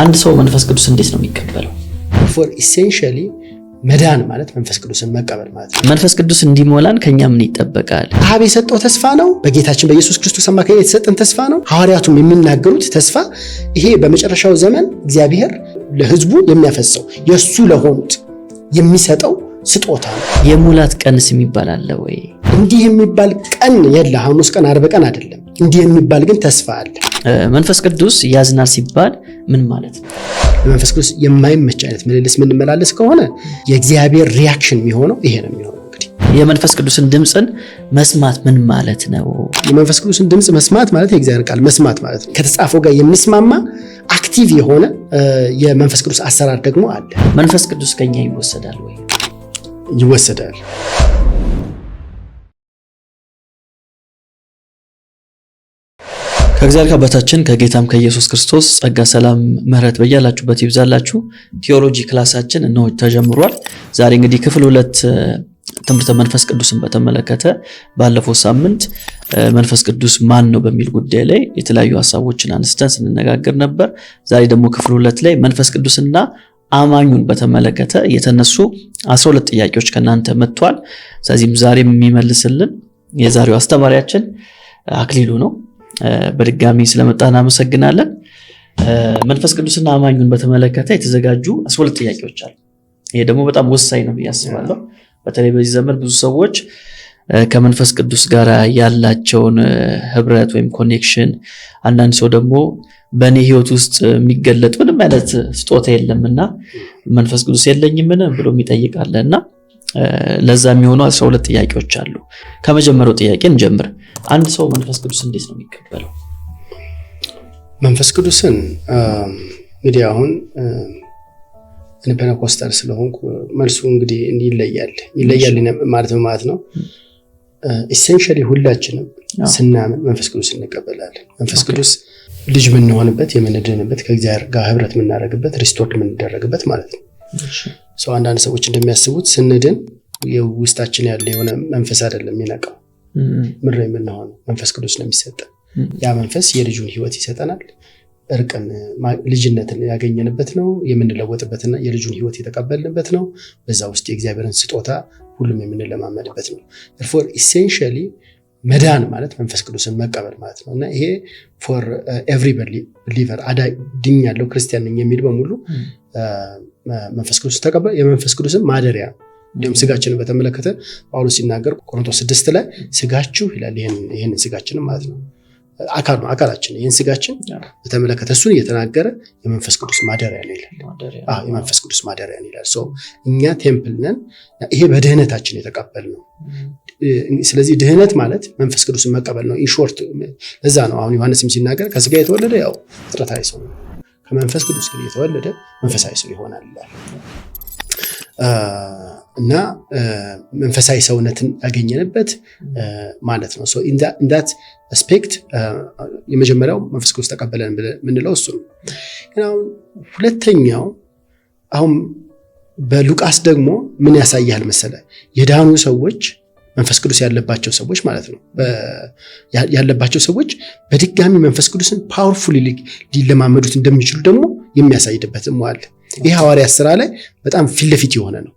አንድ ሰው መንፈስ ቅዱስ እንዴት ነው የሚቀበለው? for essentially መዳን ማለት መንፈስ ቅዱስን መቀበል ማለት ነው። መንፈስ ቅዱስ እንዲሞላን ከኛ ምን ይጠበቃል? አብ የሰጠው ተስፋ ነው። በጌታችን በኢየሱስ ክርስቶስ አማካኝነት የተሰጠን ተስፋ ነው። ሐዋርያቱም የሚናገሩት ተስፋ ይሄ በመጨረሻው ዘመን እግዚአብሔር ለሕዝቡ የሚያፈሰው የሱ ለሆኑት የሚሰጠው ስጦታ ነው። የሙላት ቀንስ የሚባል አለ ወይ? እንዲህ የሚባል ቀን የለ። ሐሙስ ቀን አርብ ቀን አይደለም። እንዲህ የሚባል ግን ተስፋ አለ። መንፈስ ቅዱስ ያዝናል ሲባል ምን ማለት ነው? መንፈስ ቅዱስ የማይመች አይነት ምልልስ ምንመላለስ ከሆነ የእግዚአብሔር ሪአክሽን የሚሆነው ይሄ ነው የሚሆነው። እንግዲህ የመንፈስ ቅዱስን ድምጽን መስማት ምን ማለት ነው? የመንፈስ ቅዱስን ድምጽ መስማት ማለት የእግዚአብሔር ቃል መስማት ማለት ነው። ከተጻፈው ጋር የሚስማማ አክቲቭ የሆነ የመንፈስ ቅዱስ አሰራር ደግሞ አለ። መንፈስ ቅዱስ ከኛ ይወሰዳል ወይ? ይወሰዳል። ከእግዚአብሔር አባታችን ከጌታም ከኢየሱስ ክርስቶስ ጸጋ፣ ሰላም፣ ምሕረት በያላችሁበት ይብዛላችሁ። ቲዮሎጂ ክላሳችን እነሆ ተጀምሯል። ዛሬ እንግዲህ ክፍል 2 ትምህርተ መንፈስ ቅዱስን በተመለከተ ባለፈው ሳምንት መንፈስ ቅዱስ ማን ነው በሚል ጉዳይ ላይ የተለያዩ ሐሳቦችን አንስተን ስንነጋገር ነበር። ዛሬ ደግሞ ክፍል 2 ላይ መንፈስ ቅዱስና አማኙን በተመለከተ የተነሱ 12 ጥያቄዎች ከናንተ መጥቷል። ስለዚህም ዛሬ የሚመልስልን የዛሬው አስተማሪያችን አክሊሉ ነው። በድጋሚ ስለመጣን አመሰግናለን። መንፈስ ቅዱስና አማኙን በተመለከተ የተዘጋጁ 12 ጥያቄዎች አሉ። ይሄ ደግሞ በጣም ወሳኝ ነው ብዬ አስባለሁ። በተለይ በዚህ ዘመን ብዙ ሰዎች ከመንፈስ ቅዱስ ጋር ያላቸውን ህብረት ወይም ኮኔክሽን፣ አንዳንድ ሰው ደግሞ በእኔ ህይወት ውስጥ የሚገለጥ ምንም አይነት ስጦታ የለምና መንፈስ ቅዱስ የለኝምን ብሎ የሚጠይቃለና ለዛ የሚሆኑ 12 ጥያቄዎች አሉ። ከመጀመሪያው ጥያቄ እንጀምር። አንድ ሰው መንፈስ ቅዱስ እንዴት ነው የሚቀበለው? መንፈስ ቅዱስን እንግዲህ አሁን እኔ ፔንቴኮስታል ስለሆንኩ መልሱ እንግዲህ ይለያል ማለት ነው። ኢሴንሻሊ ሁላችንም ስናምን መንፈስ ቅዱስ እንቀበላለን። መንፈስ ቅዱስ ልጅ የምንሆንበት የምንድንበት ከእግዚአብሔር ጋር ህብረት የምናደርግበት ሪስቶርድ የምንደረግበት ማለት ነው። ሰው አንዳንድ ሰዎች እንደሚያስቡት ስንድን የውስጣችን ያለ የሆነ መንፈስ አይደለም የሚነቃው፣ ምድር የምንሆነው መንፈስ ቅዱስ ነው የሚሰጠን። ያ መንፈስ የልጁን ህይወት ይሰጠናል። እርቅን ልጅነትን ያገኘንበት ነው፣ የምንለወጥበትና የልጁን ህይወት የተቀበልንበት ነው። በዛ ውስጥ የእግዚአብሔርን ስጦታ ሁሉም የምንለማመድበት ነው። therefore essentially መዳን ማለት መንፈስ ቅዱስን መቀበል ማለት ነው። እና ይሄ for every believer ድኛለሁ ክርስቲያን ነኝ የሚል በሙሉ መንፈስ ቅዱስ ተቀበል። የመንፈስ ቅዱስን ማደሪያ እንደም ስጋችንን በተመለከተ ጳውሎስ ሲናገር ቆሮንቶስ 6 ላይ ስጋችሁ ይላል። ይሄን ስጋችንን ማለት ነው አካላችን ይሄን ስጋችን በተመለከተ እሱን እየተናገረ የመንፈስ ቅዱስ ማደሪያ ነው ይላል። የመንፈስ ቅዱስ ማደሪያ ነው ይላል። እኛ ቴምፕል ነን። ይሄ በድህነታችን የተቀበልነው። ስለዚህ ድህነት ማለት መንፈስ ቅዱስን መቀበል ነው ኢንሾርት። ለዛ ነው አሁን ዮሐንስም ሲናገር ከስጋ የተወለደ ያው ፍጥረታዊ ሰው ነው፣ ከመንፈስ ቅዱስ ግን የተወለደ መንፈሳዊ ሰው ይሆናል ይላል። እና መንፈሳዊ ሰውነትን ያገኘንበት ማለት ነው። ኢን ዳት አስፔክት የመጀመሪያው መንፈስ ቅዱስ ተቀበለን ምንለው እሱ ነው። ሁለተኛው አሁን በሉቃስ ደግሞ ምን ያሳያል መሰለ? የዳኑ ሰዎች መንፈስ ቅዱስ ያለባቸው ሰዎች ማለት ነው ያለባቸው ሰዎች በድጋሚ መንፈስ ቅዱስን ፓወርፉሊ ሊለማመዱት እንደሚችሉ ደግሞ የሚያሳይበትም አለ። ይሄ ሐዋርያት ሥራ ላይ በጣም ፊት ለፊት የሆነ ነው።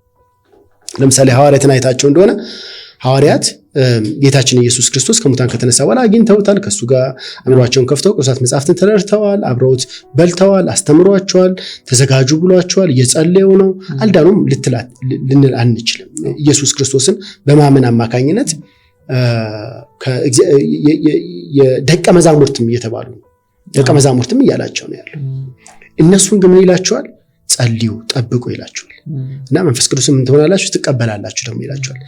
ለምሳሌ ሐዋርያትን አይታቸው እንደሆነ ሐዋርያት ጌታችን ኢየሱስ ክርስቶስ ከሙታን ከተነሳ በኋላ አግኝተውታል። ከሱ ጋር አእምሯቸውን ከፍተው ቅዱሳት መጻሕፍትን ተረድተዋል፣ አብረውት በልተዋል፣ አስተምሯቸዋል፣ ተዘጋጁ ብሏቸዋል። እየጸለዩ ነው። አልዳኑም ልንል አንችልም። ኢየሱስ ክርስቶስን በማመን አማካኝነት የደቀ መዛሙርትም እየተባሉ ነው። ደቀ መዛሙርትም እያላቸው ነው ያለው። እነሱን ግን ምን ይላቸዋል? ጸልዩ፣ ጠብቁ ይላቸዋል። እና መንፈስ ቅዱስን ምን ትሆናላችሁ? ትቀበላላችሁ ደግሞ ይላቸዋል።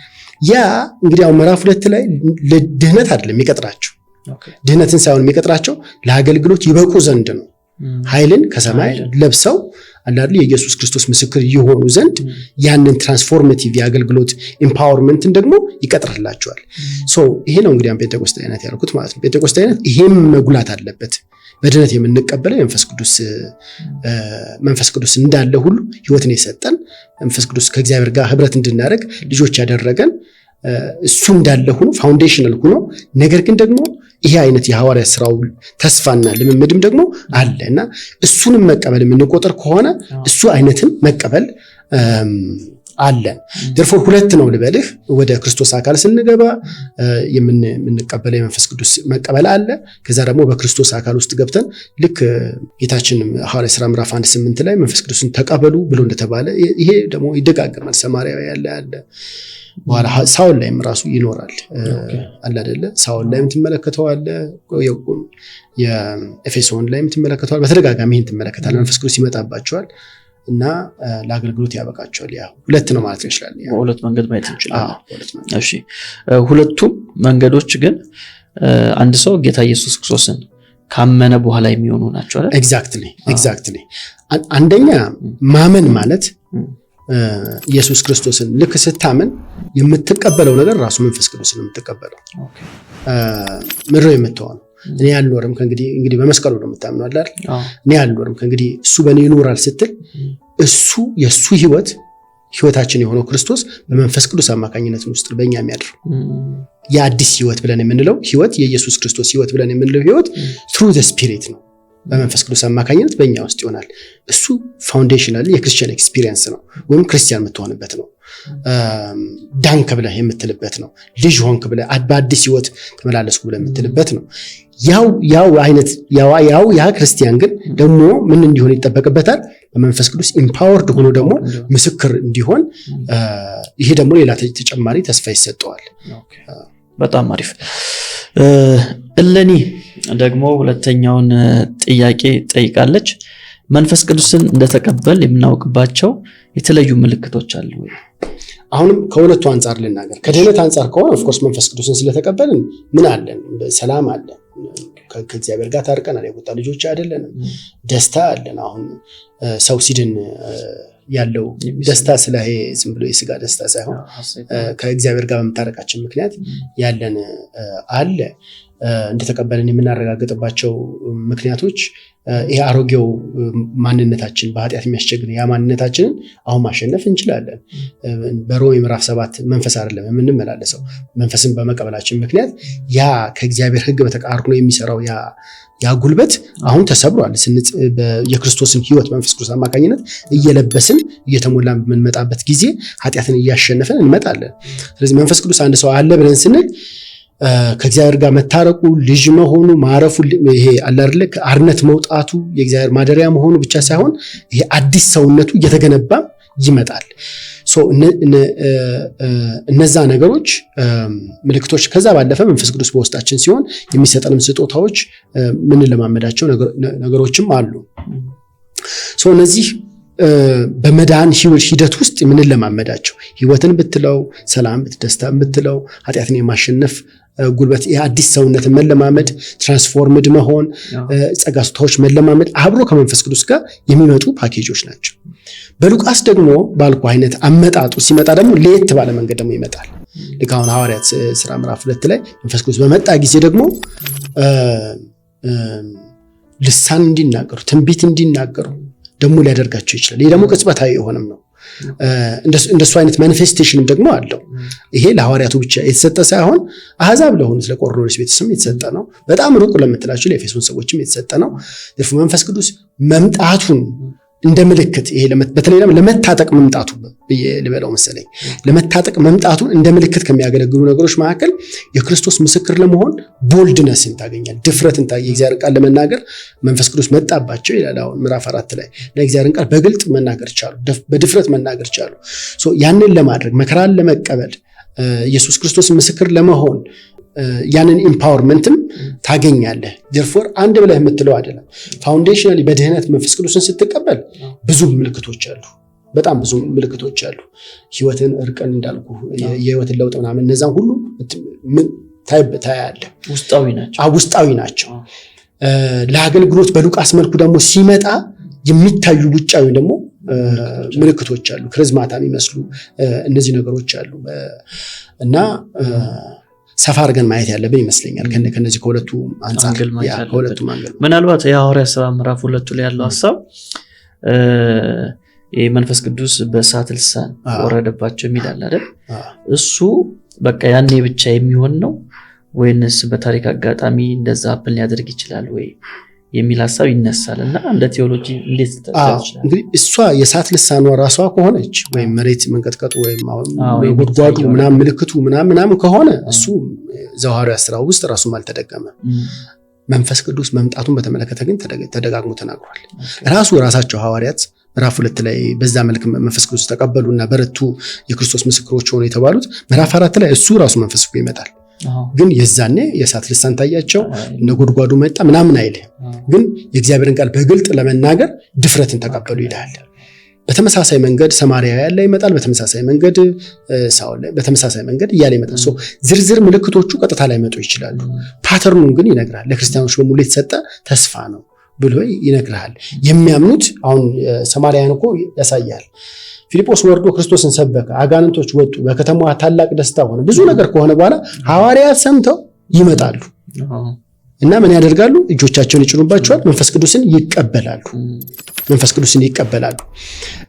ያ እንግዲህ አሁን ምዕራፍ 2 ላይ ለድህነት አይደለም የሚቀጥራቸው። ድህነትን ሳይሆን የሚቀጥራቸው ለአገልግሎት ይበቁ ዘንድ ነው። ኃይልን ከሰማይ ለብሰው አላድል የኢየሱስ ክርስቶስ ምስክር የሆኑ ዘንድ ያንን ትራንስፎርሜቲቭ የአገልግሎት ኤምፓወርመንትን ደግሞ ይቀጥርላቸዋል። ይሄ ነው እንግዲህ ጴንጤቆስጣዊነት ያልኩት ማለት ነው። ጴንጤቆስጣዊነት ይሄም መጉላት አለበት። በድነት የምንቀበለው መንፈስ ቅዱስ እንዳለ ሁሉ ህይወትን የሰጠን መንፈስ ቅዱስ ከእግዚአብሔር ጋር ህብረት እንድናደርግ ልጆች ያደረገን እሱ እንዳለ ሆኖ ፋውንዴሽናል ሆኖ ነገር ግን ደግሞ ይሄ አይነት የሐዋርያ ስራው ተስፋና ልምምድም ደግሞ አለ እና እሱንም መቀበል የምንቆጥር ከሆነ እሱ አይነትን መቀበል አለን። therefore ሁለት ነው ልበልህ። ወደ ክርስቶስ አካል ስንገባ የምንቀበለው የመንፈስ ቅዱስ መቀበል አለ። ከዛ ደግሞ በክርስቶስ አካል ውስጥ ገብተን ልክ ጌታችን ሐዋርያ ሥራ ምዕራፍ 1:8 ላይ መንፈስ ቅዱስን ተቀበሉ ብሎ እንደተባለ ይሄ ደግሞ ይደጋገማል። ሰማርያው ያለ በኋላ ሳውል ላይም ራሱ ይኖራል አለ አይደለ? ሳውል ላይም ትመለከተው አለ፣ የኤፌሶን ላይም ትመለከተው፣ በተደጋጋሚ ይሄን ትመለከታለህ። መንፈስ ቅዱስ ይመጣባቸዋል እና ለአገልግሎት ያበቃቸዋል። ያ ሁለት ነው ማለት ይችላል። ያ በሁለት መንገድ ማየት እንችላለን። እሺ ሁለቱም መንገዶች ግን አንድ ሰው ጌታ ኢየሱስ ክርስቶስን ካመነ በኋላ የሚሆኑ ናቸው አይደል? ኤግዛክትሊ አንደኛ ማመን ማለት ኢየሱስ ክርስቶስን ልክ ስታመን የምትቀበለው ነገር ራሱ መንፈስ ቅዱስን የምትቀበለው ምድር የምትሆነው እኔ አልኖርም ከእንግዲህ በመስቀሉ ነው የምታምነው አይደል? እኔ አልኖርም ከእንግዲህ እሱ በእኔ ይኖራል ስትል እሱ የሱ ህይወታችን የሆነው ክርስቶስ በመንፈስ ቅዱስ አማካኝነት ውስጥ በእኛ የሚያድረው የአዲስ ህይወት ብለን የምንለው ህይወት የኢየሱስ ክርስቶስ ህይወት ብለን የምንለው ህይወት through the spirit ነው። በመንፈስ ቅዱስ አማካኝነት በእኛ ውስጥ ይሆናል። እሱ ፋውንዴሽናሊ የክርስቲያን ኤክስፒሪየንስ ነው ወይም ክርስቲያን የምትሆንበት ነው። ዳንክ ብለህ የምትልበት ነው። ልጅ ሆንክ ብለህ በአዲስ ህይወት ተመላለስኩ ብለህ የምትልበት ነው። ያ ክርስቲያን ግን ደግሞ ምን እንዲሆን ይጠበቅበታል? በመንፈስ ቅዱስ ኢምፓወርድ ሆኖ ደግሞ ምስክር እንዲሆን ይሄ ደግሞ ሌላ ተጨማሪ ተስፋ ይሰጠዋል። በጣም አሪፍ። እለኒ ደግሞ ሁለተኛውን ጥያቄ ጠይቃለች። መንፈስ ቅዱስን እንደተቀበል የምናውቅባቸው የተለዩ ምልክቶች አሉ ወይ? አሁንም ከሁለቱ አንፃር ልናገር። ከድህነት አንፃር ከሆነ ኦፍኮርስ መንፈስ ቅዱስን ስለተቀበልን ምን አለን? ሰላም አለን፣ ከእግዚአብሔር ጋር ታርቀናል፣ የቁጣ ልጆች አይደለንም፣ ደስታ አለን። አሁን ሰው ሲድን ያለው ደስታ ስለሄ ዝም ብሎ የስጋ ደስታ ሳይሆን ከእግዚአብሔር ጋር በመታረቃችን ምክንያት ያለን አለ። እንደተቀበልን የምናረጋግጥባቸው ምክንያቶች ይሄ አሮጌው ማንነታችን በኃጢአት የሚያስቸግር ያ ማንነታችንን አሁን ማሸነፍ እንችላለን። በሮሜ ምዕራፍ 7 መንፈስ አይደለም የምንመላለሰው፣ መንፈስን በመቀበላችን ምክንያት ያ ከእግዚአብሔር ሕግ በተቃርኖ የሚሰራው ያ ጉልበት አሁን ተሰብሯል። የክርስቶስን ሕይወት መንፈስ ቅዱስ አማካኝነት እየለበስን እየተሞላን በምንመጣበት ጊዜ ኃጢአትን እያሸነፈን እንመጣለን። ስለዚህ መንፈስ ቅዱስ አንድ ሰው አለ ብለን ስንል ከእግዚአብሔር ጋር መታረቁ፣ ልጅ መሆኑ፣ ማረፉ፣ ይሄ አለ አይደል ከአርነት መውጣቱ፣ የእግዚአብሔር ማደሪያ መሆኑ ብቻ ሳይሆን ይሄ አዲስ ሰውነቱ እየተገነባ ይመጣል። እነዛ ነገሮች ምልክቶች፣ ከዛ ባለፈ መንፈስ ቅዱስ በውስጣችን ሲሆን የሚሰጠንም ስጦታዎች የምንለማመዳቸው ነገሮችም አሉ። እነዚህ በመዳን ሂደት ውስጥ የምንለማመዳቸው ህይወትን ብትለው፣ ሰላም ደስታ ብትለው፣ ኃጢአትን የማሸነፍ ጉልበት፣ የአዲስ ሰውነትን መለማመድ፣ ትራንስፎርምድ መሆን፣ ጸጋ ስጦታዎች መለማመድ አብሮ ከመንፈስ ቅዱስ ጋር የሚመጡ ፓኬጆች ናቸው። በሉቃስ ደግሞ ባልኩ አይነት አመጣጡ ሲመጣ ደግሞ ለየት ባለ መንገድ ደግሞ ይመጣል። ልክ አሁን ሐዋርያት ሥራ ምዕራፍ 2 ላይ መንፈስ ቅዱስ በመጣ ጊዜ ደግሞ ልሳን እንዲናገሩ፣ ትንቢት እንዲናገሩ ደግሞ ሊያደርጋቸው ይችላል። ይሄ ደግሞ ቅጽበታዊ የሆነም ነው። እንደሱ አይነት ማኒፌስቴሽንም ደግሞ አለው። ይሄ ለሐዋርያቱ ብቻ የተሰጠ ሳይሆን አሕዛብ ለሆኑ ለቆርኔሌዎስ ቤተሰብ የተሰጠ ነው። በጣም ሩቅ ለምትላቸው ለኤፌሶን ሰዎችም የተሰጠ ነው። መንፈስ ቅዱስ መምጣቱን እንደ ምልክት ይሄ በተለይ ለመታጠቅ መምጣቱ ልበለው መሰለኝ ለመታጠቅ መምጣቱን እንደ ምልክት ከሚያገለግሉ ነገሮች መካከል የክርስቶስ ምስክር ለመሆን ቦልድነስን ታገኛል፣ ድፍረትን የእግዚአብሔር ቃል ለመናገር መንፈስ ቅዱስ መጣባቸው ይላል። አሁን ምዕራፍ 4 ላይ የእግዚአብሔርን ቃል በግልጥ መናገር ቻሉ፣ በድፍረት መናገር ቻሉ። ያንን ለማድረግ መከራን ለመቀበል ኢየሱስ ክርስቶስ ምስክር ለመሆን ያንን ኢምፓወርመንትም ታገኛለህ። therefore አንድ ብለህ የምትለው አይደለም። ፋውንዴሽናሊ በድህነት መንፈስ ቅዱስን ስትቀበል ብዙ ምልክቶች አሉ፣ በጣም ብዙ ምልክቶች አሉ። ህይወትን፣ እርቅን እንዳልኩ የህይወትን ለውጥ ምናምን እነዛን ሁሉ ታያለህ። ውስጣዊ ናቸው። ለአገልግሎት በሉቃስ መልኩ ደግሞ ሲመጣ የሚታዩ ውጫዊ ደግሞ ምልክቶች አሉ፣ ክሪዝማታ የሚመስሉ እነዚህ ነገሮች አሉ እና ሰፋ አድርገን ማየት ያለብን ይመስለኛል። ከነዚህ ከሁለቱ አንፃር ምናልባት የሐዋርያት ሥራ ምዕራፍ 2 ላይ ያለው ሐሳብ መንፈስ ቅዱስ በእሳት ልሳን ወረደባቸው የሚል አለ አይደል? እሱ በቃ ያኔ ብቻ የሚሆን ነው ወይንስ በታሪክ አጋጣሚ እንደዛ አፕል ሊያደርግ ይችላል ወይ የሚል ሐሳብ ይነሳልና እንደ ቴዎሎጂ እንዴት ተጠቅሰው ይችላል? እንግዲህ እሷ የእሳት ልሳኗ ራሷ ከሆነች ወይም መሬት መንቀጥቀጡ ወይም ጉድጓዱ ምናምን ምልክቱ ምናምን ከሆነ እሱ ዘሐዋርያት ሥራ ውስጥ ራሱም አልተደገመ። መንፈስ ቅዱስ መምጣቱን በተመለከተ ግን ተደጋግሞ ተናግሯል። ራሳቸው ሐዋርያት ምዕራፍ 2 ላይ በዛ መልክ መንፈስ ቅዱስ ተቀበሉና በረቱ የክርስቶስ ምስክሮች ሆነው የተባሉት ምዕራፍ 4 ላይ እሱ ራሱ መንፈስ ቅዱስ ይመጣል። ግን የዛኔ የእሳት ልሳን ታያቸው እነ ጉድጓዱ መጣ ምናምን አይልህ። ግን የእግዚአብሔርን ቃል በግልጥ ለመናገር ድፍረትን ተቀበሉ ይላል። በተመሳሳይ መንገድ ሰማርያ ያለ ይመጣል፣ በተመሳሳይ መንገድ ሳውል ላይ በተመሳሳይ መንገድ እያለ ይመጣል። ዝርዝር ምልክቶቹ ቀጥታ ላይ መጡ ይችላሉ። ፓተርኑን ግን ይነግራል። ለክርስቲያኖች በሙሉ የተሰጠ ተስፋ ነው ብሎ ይነግራል። የሚያምኑት አሁን ሰማርያን እኮ ያሳያል። ፊልጶስ ወርዶ ክርስቶስን ሰበከ፣ አጋንንቶች ወጡ፣ በከተማዋ ታላቅ ደስታ ሆነ። ብዙ ነገር ከሆነ በኋላ ሐዋርያት ሰምተው ይመጣሉ እና ምን ያደርጋሉ? እጆቻቸውን ይጭኑባቸዋል፣ መንፈስ ቅዱስን ይቀበላሉ።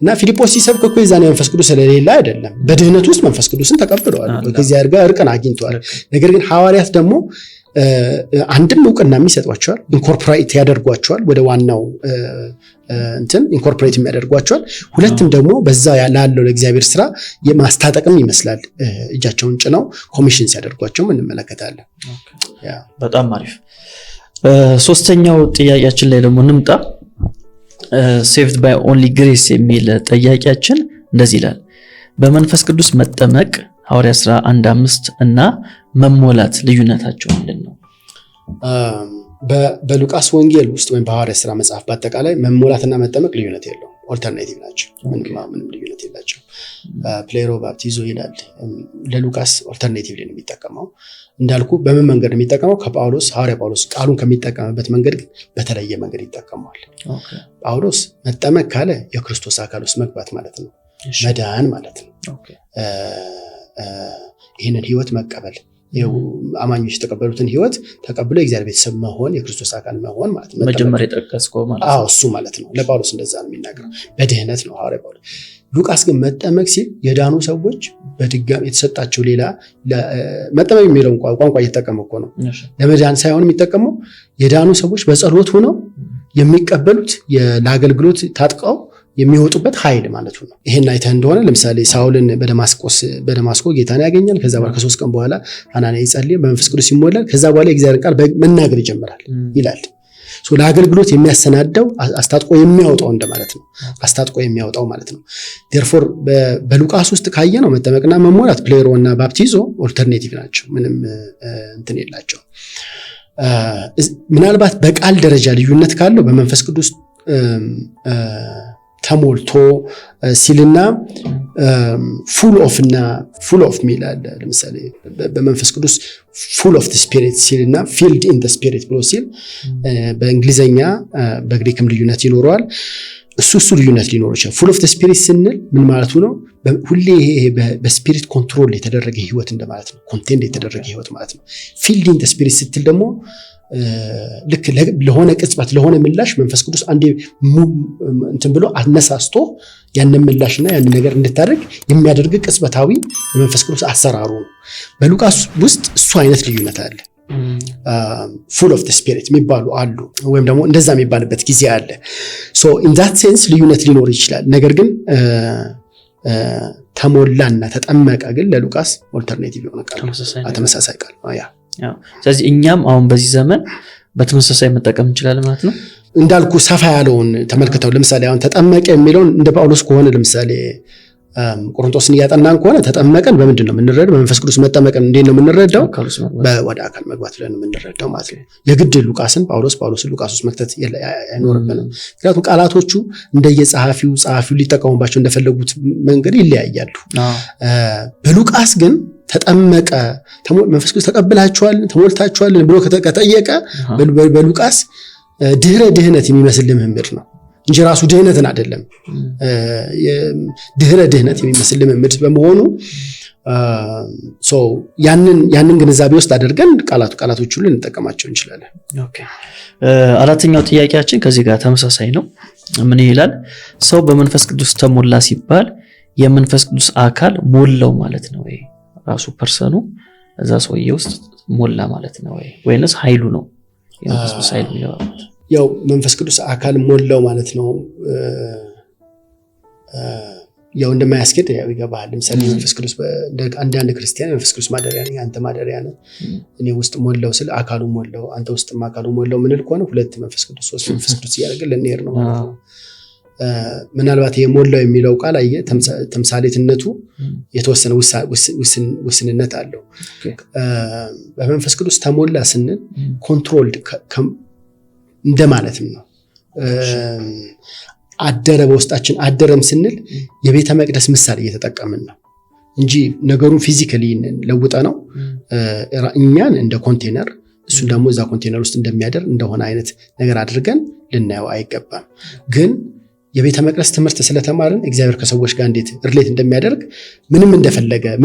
እና ፊልጶስ ሲሰብክ እኮ የዛኔ መንፈስ ቅዱስ ስለሌለ አይደለም፣ በድህነት ውስጥ መንፈስ ቅዱስን ተቀብለዋል፣ ከእግዚአብሔር ጋር እርቅን አግኝተዋል። ነገር ግን ሐዋርያት ደግሞ አንድም እውቅና የሚሰጧቸዋል፣ ኢንኮርፖሬት ያደርጓቸዋል፣ ወደ ዋናው ኢንኮርፖሬት የሚያደርጓቸዋል። ሁለትም ደግሞ በዛ ላለው ለእግዚአብሔር ስራ የማስታጠቅም ይመስላል እጃቸውን ጭነው ኮሚሽን ሲያደርጓቸውም እንመለከታለን። በጣም አሪፍ። ሶስተኛው ጥያቄያችን ላይ ደግሞ እንምጣ። saved by only grace የሚል ጥያቄያችን እንደዚህ ይላል። በመንፈስ ቅዱስ መጠመቅ ሐዋርያት ሥራ 1:5 እና መሞላት ልዩነታቸው ምንድን ነው? በሉቃስ ወንጌል ውስጥ ወይም በሐዋርያት ሥራ መጽሐፍ በአጠቃላይ መሞላትና መጠመቅ ልዩነት የለውም። ኦልተርኔቲቭ ናቸው። ምንም ልዩነት የላቸው። ፕሌሮ ባፕቲዞ ይላል። ለሉቃስ ኦልተርኔቲቭ ነው የሚጠቀመው። እንዳልኩ በምን መንገድ ነው የሚጠቀመው? ከጳውሎስ ሐዋርያ ጳውሎስ ቃሉን ከሚጠቀምበት መንገድ ግን በተለየ መንገድ ይጠቀመዋል። ጳውሎስ መጠመቅ ካለ የክርስቶስ አካል ውስጥ መግባት ማለት ነው፣ መዳን ማለት ነው። ይህንን ህይወት መቀበል አማኞች የተቀበሉትን ህይወት ተቀብሎ የእግዚአብሔር ቤተሰብ መሆን የክርስቶስ አካል መሆን ማለት ነው። መጀመሪያ ተጠቀስከው ማለት ነው። እሱ ማለት ነው። ለጳውሎስ እንደዛ ነው የሚናገረው፣ በድህነት ነው ሐዋርያ ጳውሎስ። ሉቃስ ግን መጠመቅ ሲል የዳኑ ሰዎች በድጋሚ የተሰጣቸው ሌላ መጠመቅ የሚለውን ቋንቋ እየተጠቀመ እኮ ነው። ለመዳን ሳይሆን የሚጠቀመው የዳኑ ሰዎች በጸሎት ሆነው የሚቀበሉት ለአገልግሎት ታጥቀው የሚወጡበት ኃይል ማለቱ ነው። ይሄን አይተህ እንደሆነ ለምሳሌ ሳውልን በደማስቆ ጌታን ያገኛል። ከዛ በኋላ ከ3 ቀን በኋላ ሐናንያ ይጸልይ፣ በመንፈስ ቅዱስ ይሞላል። ከዛ በኋላ የእግዚአብሔር ቃል መናገር ይጀምራል ይላል። ለአገልግሎት የሚያሰናዳው አስታጥቆ የሚያወጣው እንደማለት ነው። አስታጥቆ የሚያወጣው ማለት ነው። ዴርፎር በሉቃስ ውስጥ ካየነው መጠመቅና መሞላት ፕሌሮ እና ባፕቲዞ ኦልተርኔቲቭ ናቸው። ምንም እንትን የላቸው። ምናልባት በቃል ደረጃ ልዩነት ካለው በመንፈስ ቅዱስ ተሞልቶ ሲልና ፉል ኦፍ ሚላል። ለምሳሌ በመንፈስ ቅዱስ ፉል ኦፍ ስፒሪት ሲልና ፊልድ ኢን ስፒሪት ብሎ ሲል በእንግሊዘኛ በግሪክም ልዩነት ይኖረዋል። እሱ ልዩነት ሊኖረው ይችላል። ፉል ኦፍ ስፒሪት ስንል ምን ማለቱ ነው? ሁሌ ይሄ በስፒሪት ኮንትሮል የተደረገ ህይወት እንደማለት ነው። ኮንቴንድ የተደረገ ህይወት ማለት ነው። ፊልድ ኢን ስፒሪት ስትል ደግሞ ልክ ለሆነ ቅጽበት ለሆነ ምላሽ መንፈስ ቅዱስ አንዴ እንትን ብሎ አነሳስቶ ያንን ምላሽና ያንን ነገር እንድታደርግ የሚያደርግ ቅጽበታዊ የመንፈስ ቅዱስ አሰራሩ ነው። በሉቃስ ውስጥ እሱ አይነት ልዩነት አለ። ፉል ኦፍ ስፒሪት የሚባሉ አሉ፣ ወይም ደግሞ እንደዛ የሚባልበት ጊዜ አለ። ሶ ኢን ዛት ሴንስ ልዩነት ሊኖር ይችላል። ነገር ግን ተሞላና ተጠመቀ ግን ለሉቃስ ኦልተርኔቲቭ የሆነ ቃል ተመሳሳይ ቃል ነው። ስለዚህ እኛም አሁን በዚህ ዘመን በተመሳሳይ መጠቀም እንችላለን ማለት ነው። እንዳልኩ ሰፋ ያለውን ተመልክተው ለምሳሌ አሁን ተጠመቀ የሚለውን እንደ ጳውሎስ ከሆነ ለምሳሌ ቆሮንቶስን እያጠናን ከሆነ ተጠመቀን በምንድን ነው የምንረዳው? በመንፈስ ቅዱስ መጠመቀን እንዴት ነው የምንረዳው? ወደ አካል መግባት ብለን ነው የምንረዳው ማለት ነው። የግድ ሉቃስን ጳውሎስን ሉቃስ ውስጥ መክተት አይኖርብንም። ምክንያቱም ቃላቶቹ እንደየጸሐፊው ሊጠቀሙባቸው እንደፈለጉት መንገድ ይለያያሉ። በሉቃስ ግን ተጠመቀ መንፈስ ቅዱስ ተቀብላችኋል ተሞልታችኋል ብሎ ከጠየቀ በሉቃስ ድህረ ድህነት የሚመስል ልምምድ ነው እንጂ ራሱ ድህነትን አይደለም። ድህረ ድህነት የሚመስል ልምምድ በመሆኑ ያንን ግንዛቤ ውስጥ አድርገን ቃላቶቹ ሁሉ እንጠቀማቸው እንችላለን። ኦኬ። አራተኛው ጥያቄያችን ከዚህ ጋር ተመሳሳይ ነው። ምን ይላል? ሰው በመንፈስ ቅዱስ ተሞላ ሲባል የመንፈስ ቅዱስ አካል ሞላው ማለት ነው ወይ? ራሱ ፐርሰኑ እዛ ሰውዬ ውስጥ ሞላ ማለት ነው ወይንስ ኃይሉ ነው? የመንፈስ ቅዱስ ኃይል ነው ያው መንፈስ ቅዱስ አካል ሞላው ማለት ነው። ያው እንደማያስኬድ ያው ይገባል። ለምሳሌ መንፈስ ቅዱስ አንድ ክርስቲያን መንፈስ ቅዱስ ማደሪያ ነው፣ አንተ ማደሪያ ነው፣ እኔ ውስጥ ሞላው ስለ አካሉ ሞላው አንተ ውስጥም አካሉ ሞላው ምን ልኮ ነው? ሁለት መንፈስ ቅዱስ ሶስት መንፈስ ቅዱስ ያደርጋል ለኔር ነው ማለት ነው። ምናልባት የሞላው የሚለው ቃል አየ ተምሳሌትነቱ የተወሰነ ውስንነት አለው። በመንፈስ ቅዱስ ተሞላ ስንል ኮንትሮልድ እንደማለትም ነው። አደረ በውስጣችን አደረም ስንል የቤተ መቅደስ ምሳሌ እየተጠቀምን ነው እንጂ ነገሩን ፊዚካሊ ለውጣ ነው እኛን እንደ ኮንቴነር እሱን ደግሞ እዛ ኮንቴነር ውስጥ እንደሚያደር እንደሆነ አይነት ነገር አድርገን ልናየው አይገባም። ግን የቤተ መቅደስ ትምህርት ስለተማርን እግዚአብሔር ከሰዎች ጋር እንዴት ሪሌት እንደሚያደርግ ምን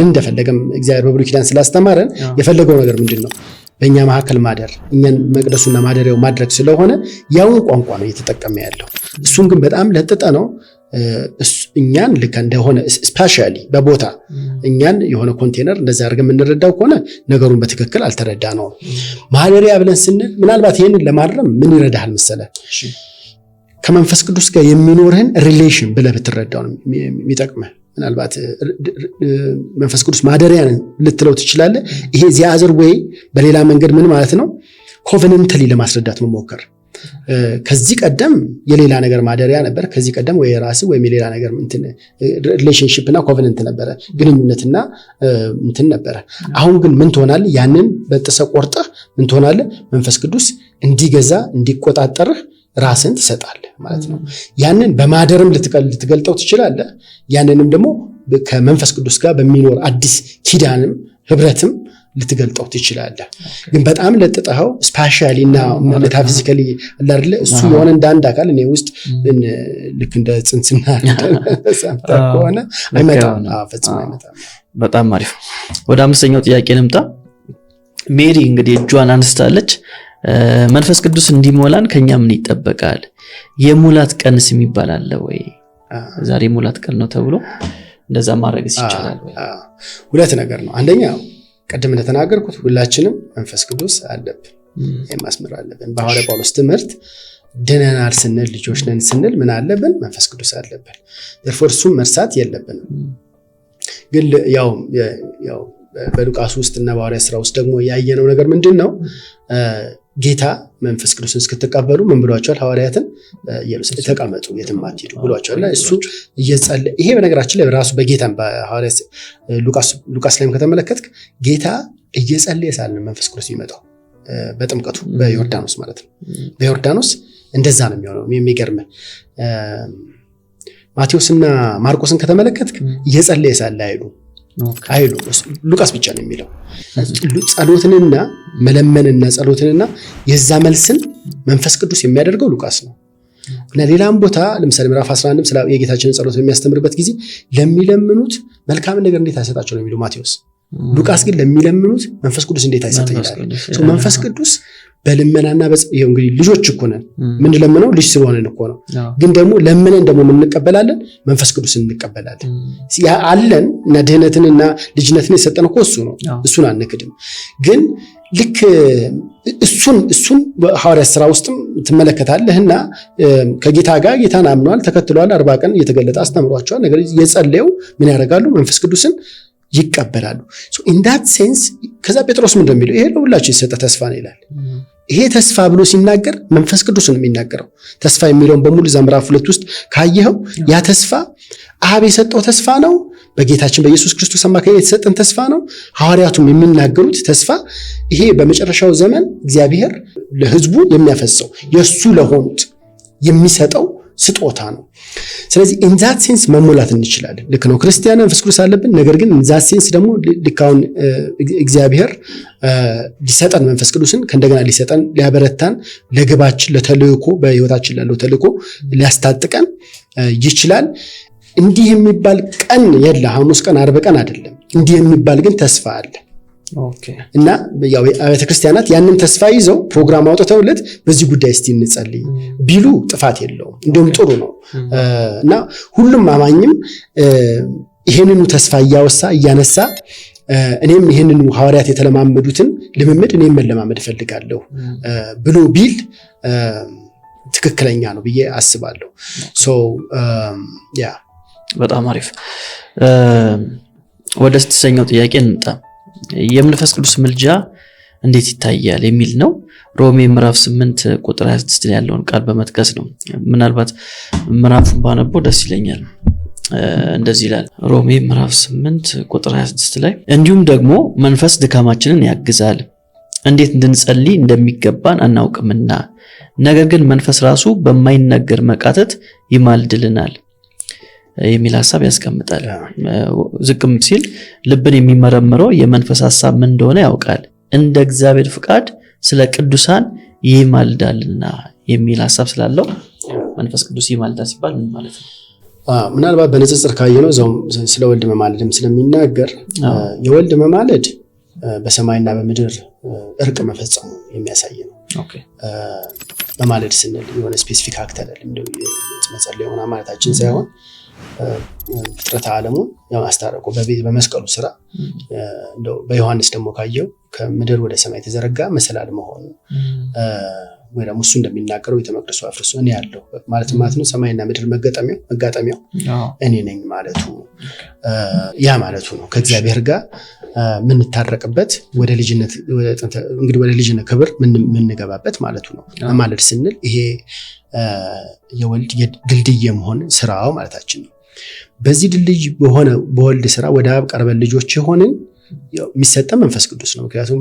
እንደፈለገም እግዚአብሔር በብሉይ ኪዳን ስላስተማረን የፈለገው ነገር ምንድነው? በእኛ መካከል ማደር እኛን መቅደሱና ማደሪያው ማድረግ ስለሆነ ያውን ቋንቋ ነው እየተጠቀመ ያለው። እሱን ግን በጣም ለጥጠ ነው እኛን ልክ እንደሆነ ስፔሻሊ በቦታ እኛን የሆነ ኮንቴነር እንደዛ አድርገን የምንረዳው ከሆነ ነገሩን በትክክል አልተረዳ ነው። ማደሪያ ብለን ስንል ምናልባት ይሄንን ለማድረም ምን ይረዳሃል መሰለ? ከመንፈስ ቅዱስ ጋር የሚኖርህን ሪሌሽን ብለህ ብትረዳው ነው የሚጠቅመህ። ምናልባት መንፈስ ቅዱስ ማደሪያ ልትለው ትችላለህ። ይሄ ዚያዘር ወይ በሌላ መንገድ ምን ማለት ነው? ኮቨነንታሊ ለማስረዳት መሞከር። ከዚህ ቀደም የሌላ ነገር ማደሪያ ነበር። ከዚህ ቀደም ወይ ራስ ወይ የሌላ ነገር ሪሌሽንሺፕ እና ኮቨነንት ነበረ፣ ግንኙነትና እንትን ነበረ። አሁን ግን ምን ትሆናለህ? ያንን በጥሰህ ቆርጠህ ምን ትሆናለህ? መንፈስ ቅዱስ እንዲገዛ እንዲቆጣጠርህ ራስን ትሰጣለህ ማለት ነው። ያንን በማደርም ልትገልጠው ትችላለህ። ያንንም ደግሞ ከመንፈስ ቅዱስ ጋር በሚኖር አዲስ ኪዳንም ህብረትም ልትገልጠው ትችላለህ። ግን በጣም ለጥጠኸው ስፓሻሊና ሜታፊዚካሊ አይደለ? እሱ የሆነ እንዳንድ አካል እኔ ውስጥ ልክ እንደ ጽንስና ሰምታ ከሆነ አይመጣም፣ ፈጽሞ አይመጣም። በጣም አሪፍ። ወደ አምስተኛው ጥያቄ ልምጣ። ሜሪ እንግዲህ እጇን አንስታለች። መንፈስ ቅዱስ እንዲሞላን ከኛ ምን ይጠበቃል? የሙላት ቀንስ የሚባል አለ ወይ? ዛሬ ሙላት ቀን ነው ተብሎ እንደዛ ማድረግስ ይቻላል ወይ? ሁለት ነገር ነው። አንደኛ ቀደም እንደተናገርኩት ሁላችንም መንፈስ ቅዱስ አለብን፣ የማስመር አለብን። በሐዋርያ ጳውሎስ ትምህርት ድነናል ስንል ልጆች ነን ስንል ምን አለብን? መንፈስ ቅዱስ አለብን። therefore እሱም መርሳት የለብንም። ግን ያው በሉቃስ ውስጥ እና በሐዋርያ ሥራ ውስጥ ደግሞ ያየነው ነገር ምንድነው? ጌታ መንፈስ ቅዱስን እስክትቀበሉ ምን ብሏቸዋል? ሐዋርያትን ኢየሩሳሌም ተቀመጡ የትም አትሄዱ ብሏቸዋል። እሱ እየጸለየ ይሄ በነገራችን ላይ ራሱ በጌታም በሐዋርያ ሉቃስ ላይም ከተመለከትክ ጌታ እየጸለየ ሳለ መንፈስ ቅዱስ ይመጣው በጥምቀቱ በዮርዳኖስ ማለት ነው። በዮርዳኖስ እንደዛ ነው የሚሆነው። የሚገርም ማቴዎስና ማርቆስን ከተመለከትክ እየጸለየ ሳለ አይሉ ሉቃስ ብቻ ነው የሚለው። ጸሎትንና መለመንና ጸሎትንና የዛ መልስን መንፈስ ቅዱስ የሚያደርገው ሉቃስ ነው። እና ሌላም ቦታ ለምሳሌ ምዕራፍ 11 ስለ የጌታችንን ጸሎት የሚያስተምርበት ጊዜ ለሚለምኑት መልካም ነገር እንዴት አይሰጣቸው ነው የሚለው ማቴዎስ። ሉቃስ ግን ለሚለምኑት መንፈስ ቅዱስ እንዴት አይሰጠኝ ይላል። መንፈስ ቅዱስ በልመናና ይሄው እንግዲህ ልጆች እኮ ነን። ምን ለምነው ልጅ ስለሆነን እኮ ነው። ግን ደግሞ ለምነን ደግሞ ምን እንቀበላለን? መንፈስ ቅዱስን እንቀበላለን። ያ አለን እና ድህነትንና ልጅነትን የሰጠን እኮ እሱ ነው። እሱን አንክድም። ግን ልክ እሱን በሐዋርያ ሥራ ውስጥም ትመለከታለህና ከጌታ ጋር ጌታን አምነዋል፣ ተከትለዋል። 40 ቀን እየተገለጠ አስተምሯቸዋል። ነገር የጸለዩ ምን ያደርጋሉ? መንፈስ ቅዱስን ይቀበላሉ። so in that sense ከዛ ጴጥሮስ ምን እንደሚለው ይሄ ለሁላችሁ የተሰጠ ተስፋ ነው ይላል። ይሄ ተስፋ ብሎ ሲናገር መንፈስ ቅዱስ ነው የሚናገረው። ተስፋ የሚለውን በሙሉ ዘምራፍ 2 ውስጥ ካየኸው ያ ተስፋ አብ የሰጠው ተስፋ ነው። በጌታችን በኢየሱስ ክርስቶስ አማካኝነት የተሰጠን ተስፋ ነው። ሐዋርያቱም የሚናገሩት ተስፋ ይሄ በመጨረሻው ዘመን እግዚአብሔር ለሕዝቡ የሚያፈሰው የሱ ለሆኑት የሚሰጠው ስጦታ ነው። ስለዚህ in that sense መሞላት እንችላለን። ልክ ነው ክርስቲያን መንፈስ ቅዱስ አለብን። ነገር ግን in that sense ደግሞ ልካውን እግዚአብሔር ሊሰጠን መንፈስ ቅዱስን ከእንደገና ሊሰጠን ሊያበረታን ለግባችን ለተልእኮ በህይወታችን ላለው ተልእኮ ሊያስታጥቀን ይችላል። እንዲህ የሚባል ቀን የለ፣ ሐሙስ ቀን 40 ቀን አይደለም። እንዲህ የሚባል ግን ተስፋ አለ። እና ያው አብያተ ክርስቲያናት ያንን ተስፋ ይዘው ፕሮግራም አውጥተውለት በዚህ ጉዳይ እስቲ እንጸልይ ቢሉ ጥፋት የለውም፣ እንደውም ጥሩ ነው። እና ሁሉም አማኝም ይሄንኑ ተስፋ እያነሳ እኔም ይሄንን ሐዋርያት የተለማመዱትን ልምምድ እኔም መለማመድ እፈልጋለሁ ብሎ ቢል ትክክለኛ ነው ብዬ አስባለሁ። በጣም አሪፍ። ወደ ስድስተኛው ጥያቄ እንምጣ። የመንፈስ ቅዱስ ምልጃ እንዴት ይታያል የሚል ነው። ሮሜ ምዕራፍ 8 ቁጥር 26 ላይ ያለውን ቃል በመጥቀስ ነው። ምናልባት ምዕራፉን ባነበው ደስ ይለኛል። እንደዚህ ይላል ሮሜ ምዕራፍ 8 ቁጥር 26 ላይ እንዲሁም ደግሞ መንፈስ ድካማችንን ያግዛል፣ እንዴት እንድንጸልይ እንደሚገባን አናውቅምና፣ ነገር ግን መንፈስ ራሱ በማይነገር መቃተት ይማልድልናል የሚል ሐሳብ ያስቀምጣል። ዝቅም ሲል ልብን የሚመረምረው የመንፈስ ሐሳብ ምን እንደሆነ ያውቃል፣ እንደ እግዚአብሔር ፍቃድ ስለ ቅዱሳን ይማልዳልና የሚል ሐሳብ ስላለው መንፈስ ቅዱስ ይማልዳል ሲባል ምን ማለት ነው? ምናልባት በንጽጽር ካየነው እዛው ስለ ወልድ መማለድም ስለሚናገር የወልድ መማለድ በሰማይና በምድር እርቅ መፈጸሙ የሚያሳይ ነው። መማለድ ስንል የሆነ ስፔሲፊክ አክት አይደለም፣ እንደው መጸለይ ሆነ ማለታችን ሳይሆን ፍጥረተ ዓለሙን ያስታረቁ በመስቀሉ ስራ እንደው በዮሐንስ ደግሞ ካየው ከምድር ወደ ሰማይ ተዘረጋ መሰላል መሆኑ ወይ ደግሞ እሱ እንደሚናገረው የተመቅደሱ አፍርሶ እኔ ያለው ማለት ነው። ሰማይና ምድር መጋጠሚያው እኔ ነኝ ማለቱ ያ ማለቱ ነው። ከእግዚአብሔር ጋር ምንታረቅበት ወደ ልጅነት እንግዲህ ወደ ልጅነት ክብር ምንገባበት ማለቱ ነው። ማለት ስንል ይሄ የወልድ ድልድይ መሆን ስራው ማለታችን ነው። በዚህ ድልድይ በወልድ ስራ ወደ አብ ቀርበን ልጆች የሆንን የሚሰጠን መንፈስ ቅዱስ ነው። ምክንያቱም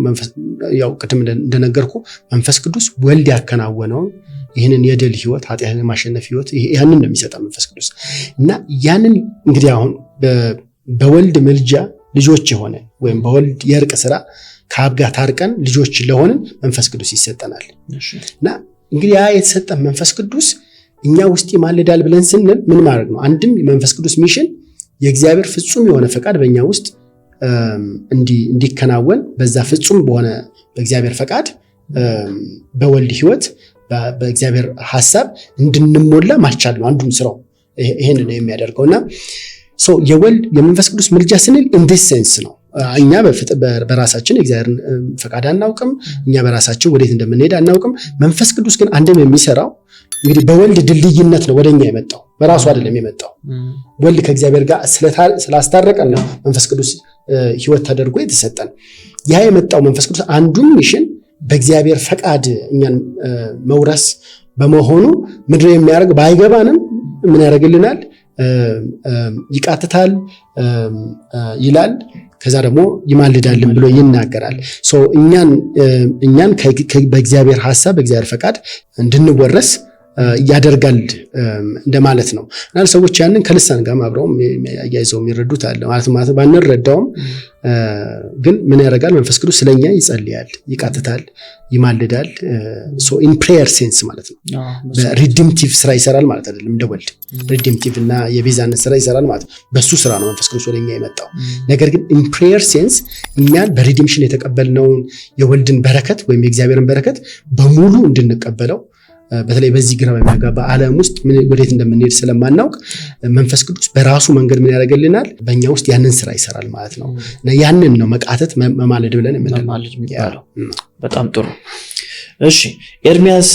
ያው ቅድም እንደነገርኩ መንፈስ ቅዱስ ወልድ ያከናወነው ይህንን የድል ህይወት ኃጢአትን የማሸነፍ ህይወት ያንን ነው የሚሰጠን መንፈስ ቅዱስ እና ያንን እንግዲህ አሁን በወልድ ምልጃ ልጆች የሆነን ወይም በወልድ የእርቅ ስራ ከአብ ጋር ታርቀን ልጆች ለሆንን መንፈስ ቅዱስ ይሰጠናል እና እንግዲህ ያ የተሰጠን መንፈስ ቅዱስ እኛ ውስጥ ይማልዳል ብለን ስንል ምን ማድረግ ነው? አንድም መንፈስ ቅዱስ ሚሽን የእግዚአብሔር ፍጹም የሆነ ፈቃድ በእኛ ውስጥ እንዲከናወን በዛ ፍጹም በሆነ በእግዚአብሔር ፈቃድ በወልድ ህይወት በእግዚአብሔር ሐሳብ እንድንሞላ ማስቻል ነው አንዱም ስራው ይሄን ነው የሚያደርገውና የወልድ የመንፈስ ቅዱስ ምልጃ ስንል in this sense ነው። እኛ በራሳችን የእግዚአብሔርን ፈቃድ አናውቅም፣ እኛ በራሳችን ወዴት እንደምንሄድ አናውቅም። መንፈስ ቅዱስ ግን አንድም የሚሰራው እንግዲህ በወልድ ድልድይነት ነው ወደኛ የመጣው፣ በራሱ አይደለም የመጣው። ወልድ ከእግዚአብሔር ጋር ስላስታረቀን ነው መንፈስ ቅዱስ ህይወት ተደርጎ የተሰጠን። ያ የመጣው መንፈስ ቅዱስ አንዱም ሚሽን በእግዚአብሔር ፈቃድ እኛን መውረስ በመሆኑ ምድር የሚያደርግ ባይገባንም ምን ያደርግልናል? ይቃትታል ይላል፣ ከዛ ደግሞ ይማልዳልን ብሎ ይናገራል። እኛን በእግዚአብሔር ሐሳብ በእግዚአብሔር ፈቃድ እንድንወረስ ያደርጋል እንደማለት ነው። እና ሰዎች ያንን ከልሳን ጋር አብረው ያያይዘው የሚረዱት አለ ማለት ባንረዳውም ግን ምን ያደርጋል? መንፈስ ቅዱስ ስለኛ ይጸልያል፣ ይቃትታል፣ ይማልዳል። in prayer sense ማለት ነው። በሪዲምቲቭ ስራ ይሰራል ማለት አይደለም። እንደ ወልድ ሪዲምቲቭ እና የቤዛነት ስራ ይሰራል ማለት በሱ ስራ ነው መንፈስ ቅዱስ ወደኛ የመጣው። ነገር ግን in prayer sense እኛን በሪዲምሽን የተቀበልነውን የወልድን በረከት ወይም የእግዚአብሔርን በረከት በሙሉ እንድንቀበለው በተለይ በዚህ ግራ በሚያጋባ ዓለም ውስጥ ምን ወዴት እንደምንሄድ ስለማናውቅ መንፈስ ቅዱስ በራሱ መንገድ ምን ያደርግልናል? በእኛ ውስጥ ያንን ስራ ይሰራል ማለት ነው። እና ያንን ነው መቃተት መማለድ ብለን የምንለው። በጣም ጥሩ። እሺ ኤርሚያስ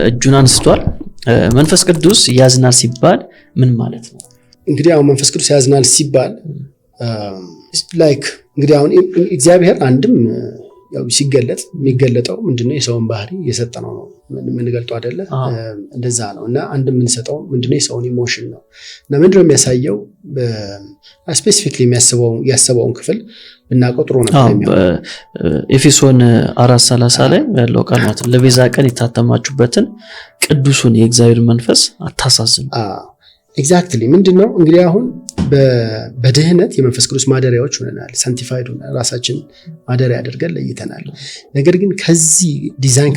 እጁን አንስቷል። መንፈስ ቅዱስ ያዝናል ሲባል ምን ማለት ነው? እንግዲህ አሁን መንፈስ ቅዱስ ያዝናል ሲባል ላይክ እንግዲህ አሁን እግዚአብሔር አንድም ያው ሲገለጥ የሚገለጠው ምንድነው? የሰውን ባህሪ የሰጠነው ነው የምንገልጠው አይደለ? እንደዛ ነው። እና አንድ የምንሰጠው ምንድነው? የሰውን ኢሞሽን ነው። እና ምንድነው የሚያሳየው? ስፔሲፊክሊ ያሰበውን ክፍል ብናውቀው ጥሩ ነው። ኤፌሶን 4:30 ላይ ያለው ቃል ማለት ነው ለቤዛ ቀን የታተማችሁበትን ቅዱሱን የእግዚአብሔር መንፈስ አታሳዝኑ። ኤግዛክትሊ ምንድነው እንግዲህ አሁን በድህነት የመንፈስ ቅዱስ ማደሪያዎች ሆነናል። ሳንቲፋይድ ሆነናል፣ ራሳችን ማደሪያ አድርገን ለይተናል። ነገር ግን ከዚህ ዲዛይን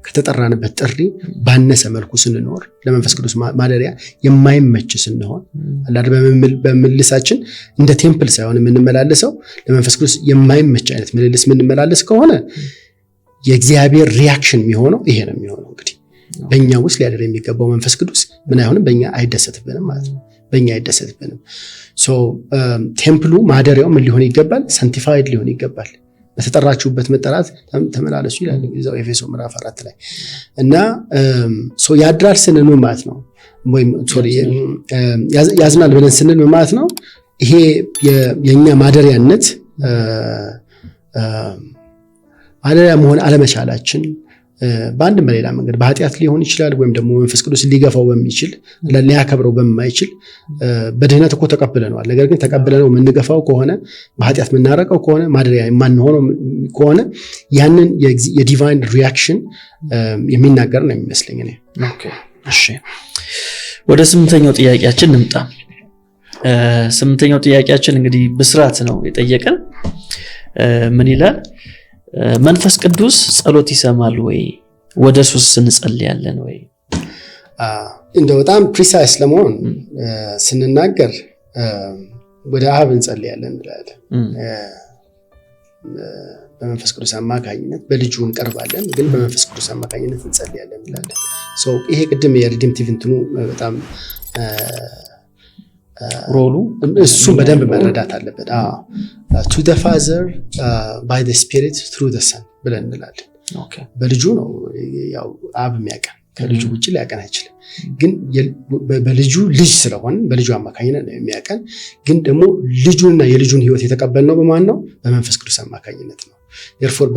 ከተጠራንበት ጥሪ ባነሰ መልኩ ስንኖር ለመንፈስ ቅዱስ ማደሪያ የማይመች ስንሆን አላደ በምልሳችን እንደ ቴምፕል ሳይሆን የምንመላለሰው ለመንፈስ ቅዱስ የማይመች አይነት ምልልስ የምንመላለስ ከሆነ የእግዚአብሔር ሪያክሽን የሚሆነው ይሄ ነው የሚሆነው። እንግዲህ በእኛ ውስጥ ሊያደር የሚገባው መንፈስ ቅዱስ ምን አይሆንም፣ በእኛ አይደሰትብንም ማለት ነው። በእኛ አይደሰትብንም። ሶ ቴምፕሉ ማደሪያው ምን ሊሆን ይገባል? ሳንቲፋይድ ሊሆን ይገባል። በተጠራችሁበት መጠራት ተመላለሱ ይላል እዛው ኤፌሶን ምዕራፍ 4 ላይ እና ሶ ያድራል ስንል ምን ማለት ነው? ወይም ሶሪ ያዝናል ብለን ስንል ምን ማለት ነው? ይሄ የኛ ማደሪያነት ማደሪያ መሆን አለመቻላችን በአንድም በሌላ መንገድ በኃጢአት ሊሆን ይችላል፣ ወይም ደግሞ መንፈስ ቅዱስ ሊገፋው በሚችል ሊያከብረው በማይችል በድህነት እኮ ተቀብለነዋል። ነገር ግን ተቀብለነው የምንገፋው ከሆነ በኃጢአት የምናረቀው ከሆነ ማደሪያ የማንሆነው ከሆነ ያንን የዲቫይን ሪያክሽን የሚናገር ነው የሚመስለኝ እኔ። ኦኬ እሺ፣ ወደ 8ኛው ጥያቄያችን እንምጣ። 8ኛው ጥያቄያችን እንግዲህ ብስራት ነው የጠየቀን። ምን ይላል? መንፈስ ቅዱስ ጸሎት ይሰማል ወይ? ወደ እሱስ እንጸልያለን ወይ? እንደው በጣም ፕሪሳይስ ለመሆን ስንናገር ወደ አብ እንጸልያለን እንላለን። በመንፈስ ቅዱስ አማካኝነት በልጁ እንቀርባለን፣ ግን በመንፈስ ቅዱስ አማካኝነት እንጸልያለን እንላለን። ሶ ይሄ ቅድም የሪዲምቲቭ እንትኑ በጣም ሮሉ እሱን በደንብ መረዳት አለበት። to the father by the spirit through the son ብለን እንላለን። በልጁ ነው ያው አብ የሚያቀን፣ ከልጁ ውጪ ሊያቀን አይችልም። ግን በልጁ ልጅ ስለሆነ በልጁ አማካኝነት ነው የሚያቀን። ግን ደግሞ ልጁንና የልጁን ህይወት የተቀበልነው በማን ነው? በመንፈስ ቅዱስ አማካኝነት ነው። therefore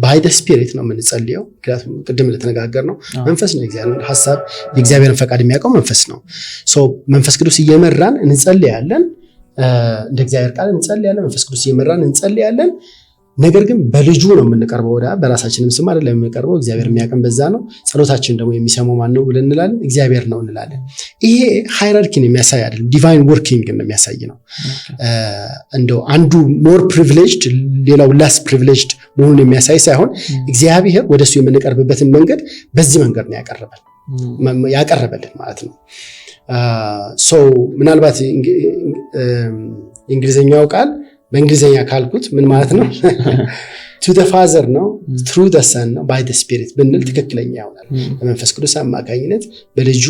by the spirit ነው የምንጸልየው። ምክንያቱም ቅድም እንደተነጋገር ነው መንፈስ ነው የእግዚአብሔር ሐሳብ የእግዚአብሔርን ፈቃድ የሚያውቀው መንፈስ ነው። ሶ መንፈስ ቅዱስ እየመራን እንጸልያለን፣ እንደ እግዚአብሔር ቃል እንጸልያለን፣ መንፈስ ቅዱስ እየመራን እንጸልያለን። ነገር ግን በልጁ ነው የምንቀርበው። በራሳችንም ስም አይደለም የምንቀርበው፣ እግዚአብሔር የሚያውቀን በዛ ነው። ጸሎታችን ደግሞ የሚሰማው ማን ነው ብለን እንላለን? እግዚአብሔር ነው እንላለን። ይሄ ሃይራርኪን የሚያሳይ አይደለም፣ ዲቫይን ወርኪንግ የሚያሳይ ነው። እንደው አንዱ ሞር ፕሪቪሌጅድ ሌላው ላስ ፕሪቪሌጅድ መሆኑን የሚያሳይ ሳይሆን እግዚአብሔር ወደሱ የምንቀርብበትን መንገድ በዚህ መንገድ ነው ያቀረበልን ማለት ነው። ሶ ምናልባት እንግሊዘኛው ቃል በእንግሊዘኛ ካልኩት ምን ማለት ነው? to the father ነው through the son ነው by the spirit ብንል ትክክለኛ ይሆናል። በመንፈስ ቅዱስ አማካኝነት በልጁ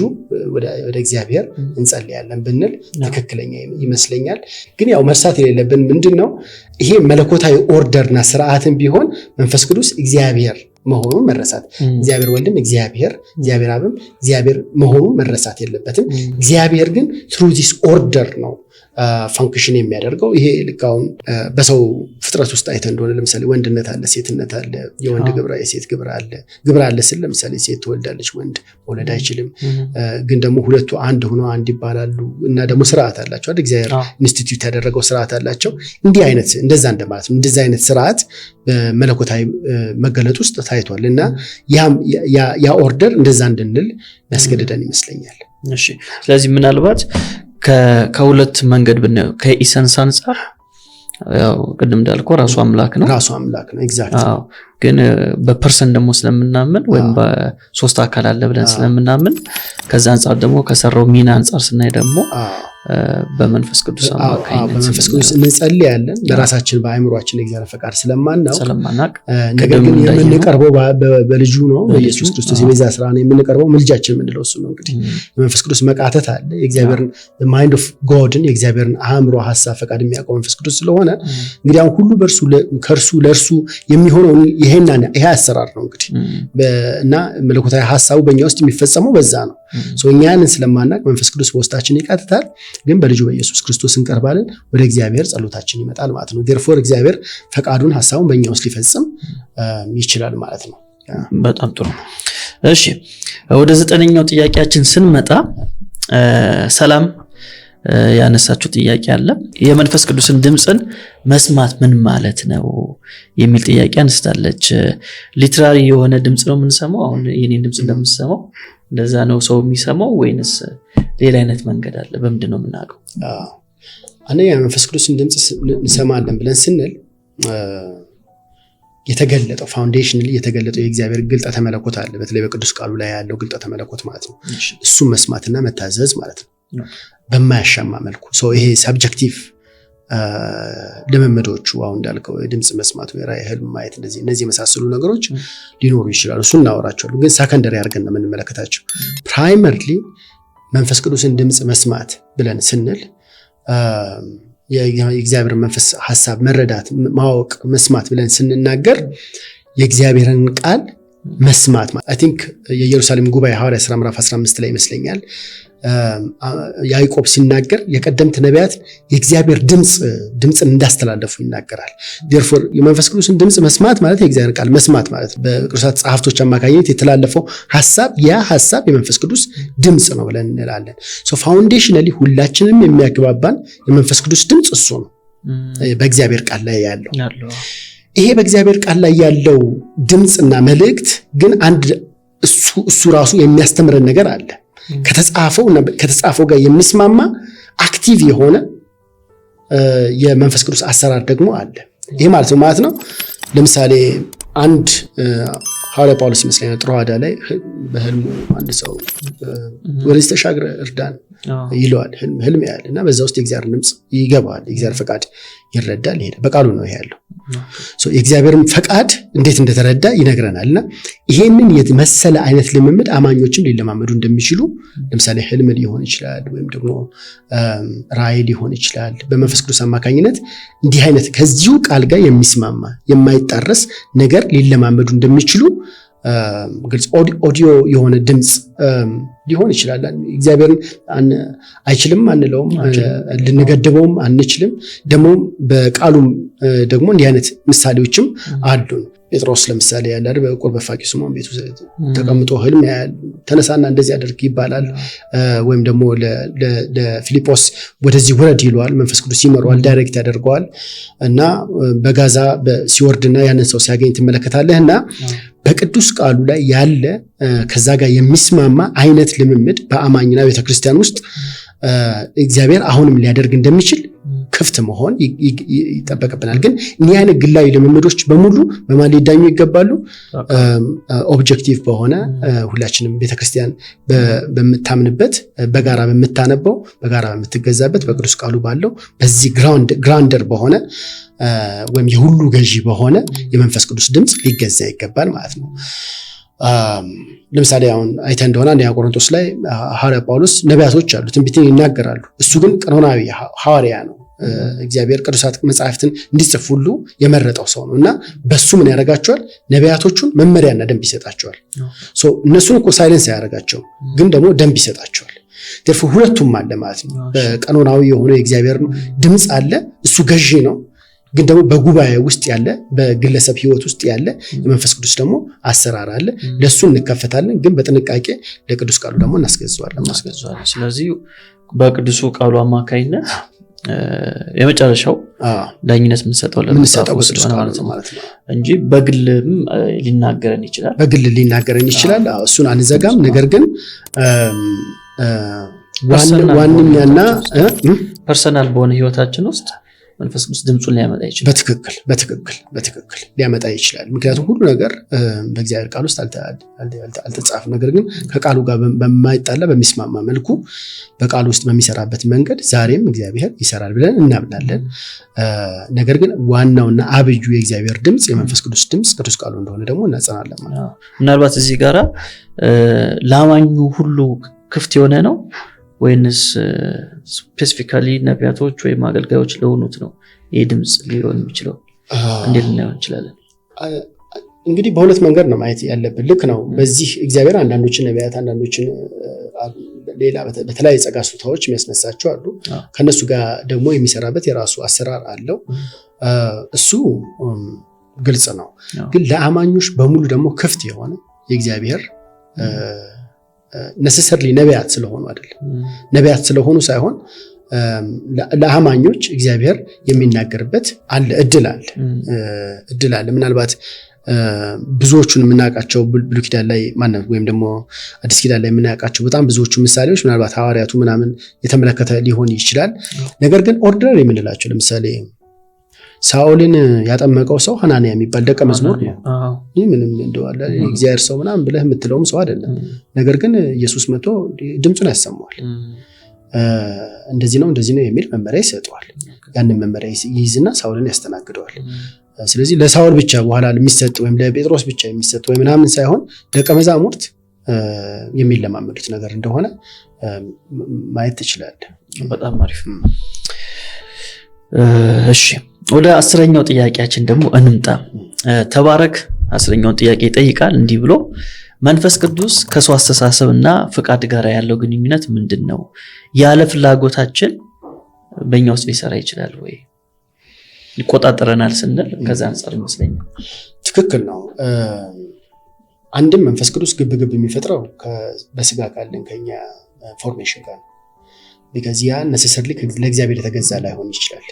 ወደ እግዚአብሔር እንጸልያለን ብንል ትክክለኛ ይመስለኛል። ግን ያው መርሳት የሌለብን ምንድነው ይሄ መለኮታዊ ኦርደርና ስርዓትን ቢሆን መንፈስ ቅዱስ እግዚአብሔር መሆኑን መረሳት፣ እግዚአብሔር ወልድም እግዚአብሔር አብም እግዚአብሔር መሆኑን መረሳት የለበትም። እግዚአብሔር ግን through this order ነው ፋንክሽን የሚያደርገው። ይሄ ልካውን በሰው ፍጥረት ውስጥ አይተን እንደሆነ ለምሳሌ ወንድነት አለ፣ ሴትነት አለ፣ የወንድ ግብራ የሴት ግብራ አለ ስል ለምሳሌ ሴት ትወልዳለች፣ ወንድ መውለድ አይችልም። ግን ደግሞ ሁለቱ አንድ ሆኖ አንድ ይባላሉ እና ደግሞ ስርዓት አላቸው አይደል? እግዚአብሔር ኢንስቲትዩት ያደረገው ስርዓት አላቸው። እንዲህ አይነት እንደዛ እንደማለት ነው። እንደዛ አይነት ስርዓት በመለኮታዊ መገለጥ ውስጥ ታይቷል እና ያ ኦርደር እንደዛ እንድንል ያስገድደን ይመስለኛል። እሺ፣ ስለዚህ ምናልባት ከሁለት መንገድ ብናየው ከኢሰንስ አንፃር ያው ቅድም እንዳልከው ራሱ አምላክ ነው ኤግዛክትሊ። ግን በፐርሰን ደግሞ ስለምናምን ወይም በሶስት አካል አለ ብለን ስለምናምን ከዛ አንፃር ደግሞ ከሰራው ሚና አንፃር ስናይ ደግሞ በመንፈስ ቅዱስ አማካኝነት በመንፈስ ቅዱስ እንጸልያለን። በራሳችን በአእምሮአችን የእግዚአብሔር ፈቃድ ስለማናውቅ ነገር ግን የምንቀርበው በልጁ ነው፣ በኢየሱስ ክርስቶስ የቤዛ ስራ ነው የምንቀርበው። ምልጃችን የምንለው እሱ ነው። እንግዲህ የመንፈስ ቅዱስ መቃተት አለ። የእግዚአብሔርን ማይንድ ኦፍ ጎድን የእግዚአብሔርን አእምሮ ሐሳብ ፈቃድ የሚያውቀው መንፈስ ቅዱስ ስለሆነ እንግዲህ አሁን ሁሉ ከእርሱ ለእርሱ የሚሆነው ይሄ አሰራር ነው እንግዲህ እና መለኮታዊ ሐሳቡ በእኛ ውስጥ የሚፈጸመው በዛ ነው። እኛንን ስለማናውቅ መንፈስ ቅዱስ በውስጣችን ይቃትታል። ግን በልጁ በኢየሱስ ክርስቶስ እንቀርባለን፣ ወደ እግዚአብሔር ጸሎታችን ይመጣል ማለት ነው። therefore እግዚአብሔር ፈቃዱን ሐሳቡን በእኛ ውስጥ ሊፈጽም ይችላል ማለት ነው። በጣም ጥሩ። እሺ፣ ወደ 9ኛው ጥያቄያችን ስንመጣ ሰላም ያነሳችሁ ጥያቄ አለ። የመንፈስ ቅዱስን ድምጽን መስማት ምን ማለት ነው የሚል ጥያቄ አንስታለች። ሊትራሪ የሆነ ድምጽ ነው የምንሰማው? አሁን የኔን ድምጽ እንደምንሰማው እንደዛ ነው ሰው የሚሰማው ወይንስ ሌላ አይነት መንገድ አለ? በምንድን ነው የምናውቀው? አንደኛ የመንፈስ ቅዱስን ድምጽ እንሰማለን ብለን ስንል የተገለጠው ፋውንዴሽናሊ የተገለጠው የእግዚአብሔር ግልጠተ መለኮት አለ። በተለይ በቅዱስ ቃሉ ላይ ያለው ግልጠተ መለኮት ማለት ነው። እሱን መስማትና መታዘዝ ማለት ነው በማያሻማ መልኩ። ይሄ ሰብጀክቲቭ ልምምዶቹ አሁን እንዳልከው ድምጽ መስማት ወይ ራእይ፣ ህልም ማየት እነዚህ የመሳሰሉ ነገሮች ሊኖሩ ይችላሉ። እሱን እናወራቸዋለን። ግን ሰከንደሪ አድርገን ነው የምንመለከታቸው። ፕራይመሪሊ መንፈስ ቅዱስን ድምጽ መስማት ብለን ስንል የእግዚአብሔር መንፈስ ሐሳብ መረዳት ማወቅ መስማት ብለን ስንናገር የእግዚአብሔርን ቃል መስማት አይ ቲንክ የኢየሩሳሌም ጉባኤ ሐዋርያ ሥራ ምዕራፍ 15 ላይ ይመስለኛል ያዕቆብ ሲናገር የቀደምት ነቢያት የእግዚአብሔር ድምጽን እንዳስተላለፉ ይናገራል። therefore የመንፈስ ቅዱስን ድምጽ መስማት ማለት የእግዚአብሔር ቃል መስማት ማለት በቅዱሳት ጸሐፍቶች አማካኝነት የተላለፈው ሐሳብ ያ ሐሳብ የመንፈስ ቅዱስ ድምጽ ነው ብለን እንላለን። so foundationally ሁላችንም የሚያግባባን የመንፈስ ቅዱስ ድምጽ እሱ ነው በእግዚአብሔር ቃል ላይ ያለው። ይሄ በእግዚአብሔር ቃል ላይ ያለው ድምጽና መልእክት ግን አንድ እሱ ራሱ የሚያስተምረን ነገር አለ። ከተጻፈው ጋር የሚስማማ አክቲቭ የሆነ የመንፈስ ቅዱስ አሰራር ደግሞ አለ። ይሄ ማለት ነው ለምሳሌ አንድ ሐዋርያ ጳውሎስ ይመስለኛል ጥሮአዳ ላይ በህልሙ አንድ ሰው ወደዚህ ተሻግረ እርዳን ይለዋል። ህልም ያያልና በዛ ውስጥ የእግዚአብሔር ድምጽ ይገባል፣ የእግዚአብሔር ፈቃድ ይረዳል። ይሄዳል። በቃሉ ነው ያለው። የእግዚአብሔርን ፈቃድ እንዴት እንደተረዳ ይነግረናልና ይሄንን የመሰለ አይነት ልምምድ አማኞችም ሊለማመዱ እንደሚችሉ ለምሳሌ ህልም ሊሆን ይችላል ወይም ደግሞ ራእይ ሊሆን ይችላል። በመንፈስ ቅዱስ አማካኝነት እንዲህ አይነት ከዚሁ ቃል ጋር የሚስማማ የማይጣረስ ነገር ሊለማመዱ እንደሚችሉ ግልጽ ኦዲዮ የሆነ ድምጽ ሊሆን ይችላል። እግዚአብሔርን አይችልም አንለውም፣ ልንገድበውም አንችልም። ደግሞ በቃሉም ደግሞ እንዲህ አይነት ምሳሌዎችም አሉን። ጴጥሮስ ለምሳሌ ያለ አይደል በቁርብ በፋቂ ስምዖን ቤቱ ተቀምጦ ህልም ተነሳና እንደዚህ አድርግ ይባላል። ወይም ደግሞ ለፊልጶስ ወደዚህ ወረድ ይለዋል። መንፈስ ቅዱስ ይመራዋል፣ ዳይሬክት ያደርገዋል እና በጋዛ ሲወርድና ያንን ሰው ሲያገኝ ትመለከታለህና በቅዱስ ቃሉ ላይ ያለ ከዛ ጋር የሚስማማ አይነት ልምምድ በአማኝና ቤተክርስቲያን ውስጥ እግዚአብሔር አሁንም ሊያደርግ እንደሚችል ክፍት መሆን ይጠበቅብናል። ግን እኒህ አይነት ግላዊ ልምምዶች በሙሉ በማን ሊዳኙ ይገባሉ? ኦብጀክቲቭ በሆነ ሁላችንም ቤተክርስቲያን በምታምንበት በጋራ በምታነበው በጋራ በምትገዛበት በቅዱስ ቃሉ ባለው በዚህ ግራውንደር በሆነ ወይም የሁሉ ገዢ በሆነ የመንፈስ ቅዱስ ድምጽ ሊገዛ ይገባል ማለት ነው። ለምሳሌ አሁን አይተን እንደሆነ አንደኛ ቆሮንቶስ ላይ ሐዋርያ ጳውሎስ ነቢያቶች አሉ፣ ትንቢትን ይናገራሉ። እሱ ግን ቀኖናዊ ሐዋርያ ነው። እግዚአብሔር ቅዱሳት መጻሕፍትን እንዲጽፉ ሁሉ የመረጠው ሰው ነውና በሱ ምን ያደርጋቸዋል? ነቢያቶቹን መመሪያና ደንብ ይሰጣቸዋል። እነሱን እኮ ሳይለንስ ያደርጋቸው ግን ደግሞ ደንብ ይሰጣቸዋል። therefore ሁለቱም አለ ማለት ነው። በቀኖናዊ የሆነ የእግዚአብሔር ድምጽ አለ፣ እሱ ገዢ ነው። ግን ደግሞ በጉባኤ ውስጥ ያለ በግለሰብ ህይወት ውስጥ ያለ የመንፈስ ቅዱስ ደግሞ አሰራር አለ። ለሱ እንከፈታለን፣ ግን በጥንቃቄ ለቅዱስ ቃሉ ደግሞ እናስገዛዋለን። ስለዚህ በቅዱሱ ቃሉ አማካይነት የመጨረሻው ዳኝነት የምንሰጠው ቅዱስ ቃሉ ማለት ነው እንጂ በግልም ሊናገረን ይችላል። በግል ሊናገረን ይችላል። እሱን አንዘጋም። ነገር ግን ዋንኛና ፐርሰናል በሆነ ህይወታችን ውስጥ መንፈስ ቅዱስ ድምጹን ሊያመጣ ይችላል። በትክክል ሊያመጣ ይችላል። ምክንያቱም ሁሉ ነገር በእግዚአብሔር ቃል ውስጥ አልተጻፈም። ነገር ግን ከቃሉ ጋር በማይጣላ በሚስማማ መልኩ በቃሉ ውስጥ በሚሰራበት መንገድ ዛሬም እግዚአብሔር ይሰራል ብለን እናምናለን። ነገር ግን ዋናውና አብዩ የእግዚአብሔር ድምጽ የመንፈስ ቅዱስ ድምጽ ቅዱስ ቃሉ እንደሆነ ደግሞ እናጸናለን ማለት ነው። ምናልባት እዚህ ጋራ ለአማኙ ሁሉ ክፍት የሆነ ነው ወይንስ ስፔሲፊካሊ ነቢያቶች ወይም አገልጋዮች ለሆኑት ነው ይህ ድምጽ ሊሆን የሚችለው? እንዴት ልናየው እንችላለን? እንግዲህ በሁለት መንገድ ነው ማየት ያለብን። ልክ ነው። በዚህ እግዚአብሔር አንዳንዶችን ነቢያት አንዳንዶችን ሌላ በተለያየ ጸጋ ስጦታዎች የሚያስነሳቸው አሉ። ከነሱ ጋር ደግሞ የሚሰራበት የራሱ አሰራር አለው። እሱ ግልጽ ነው። ግን ለአማኞች በሙሉ ደግሞ ክፍት የሆነ የእግዚአብሔር necessarily ነቢያት ስለሆኑ አይደለም። ነቢያት ስለሆኑ ሳይሆን ለአማኞች እግዚአብሔር የሚናገርበት አለ እድል አለ። ምናልባት ብዙዎቹን የምናውቃቸው ብሉይ ኪዳን ላይ ወይም ደግሞ አዲስ ኪዳን ላይ የምናውቃቸው በጣም ብዙዎቹ ምሳሌዎች ምናልባት ሐዋርያቱ ምናምን የተመለከተ ሊሆን ይችላል። ነገር ግን ኦርዲነሪ የምንላቸው ለምሳሌ ሳኦልን ያጠመቀው ሰው ሐናንያ የሚባል ደቀ መዝሙር ነው። ይህ ምንም እንደዋለ እግዚአብሔር ሰው ምናምን ብለህ የምትለውም ሰው አይደለም። ነገር ግን ኢየሱስ መጥቶ ድምጹን ያሰማዋል። እንደዚህ ነው የሚል መመሪያ ይሰጠዋል። ያንን መመሪያ ይይዝና ሳኦልን ያስተናግደዋል። ስለዚህ ለሳኦል ብቻ በኋላ የሚሰጥ ወይም ለጴጥሮስ ብቻ የሚሰጥ ወይ ምናምን ሳይሆን ደቀ መዛሙርት የሚለማመዱት ነገር እንደሆነ ማየት ትችላለህ። በጣም አሪፍ። እሺ ወደ 10ኛው ጥያቄያችን ደግሞ እንምጣ። ተባረክ 10ኛውን ጥያቄ ይጠይቃል እንዲህ ብሎ መንፈስ ቅዱስ ከሰው አስተሳሰብና ፍቃድ ጋር ያለው ግንኙነት ምንድነው? ያለ ፍላጎታችን በእኛ ውስጥ ሊሰራ ይችላል ወይ? ይቆጣጠረናል ስንል ከዛ አንፃር ይመስለኛል። ትክክል ነው። አንድም መንፈስ ቅዱስ ግብግብ የሚፈጥረው በስጋ ካለን ከኛ ፎርሜሽን ጋር because ያ necessarily ለእግዚአብሔር የተገዛ ላይሆን ይችላል።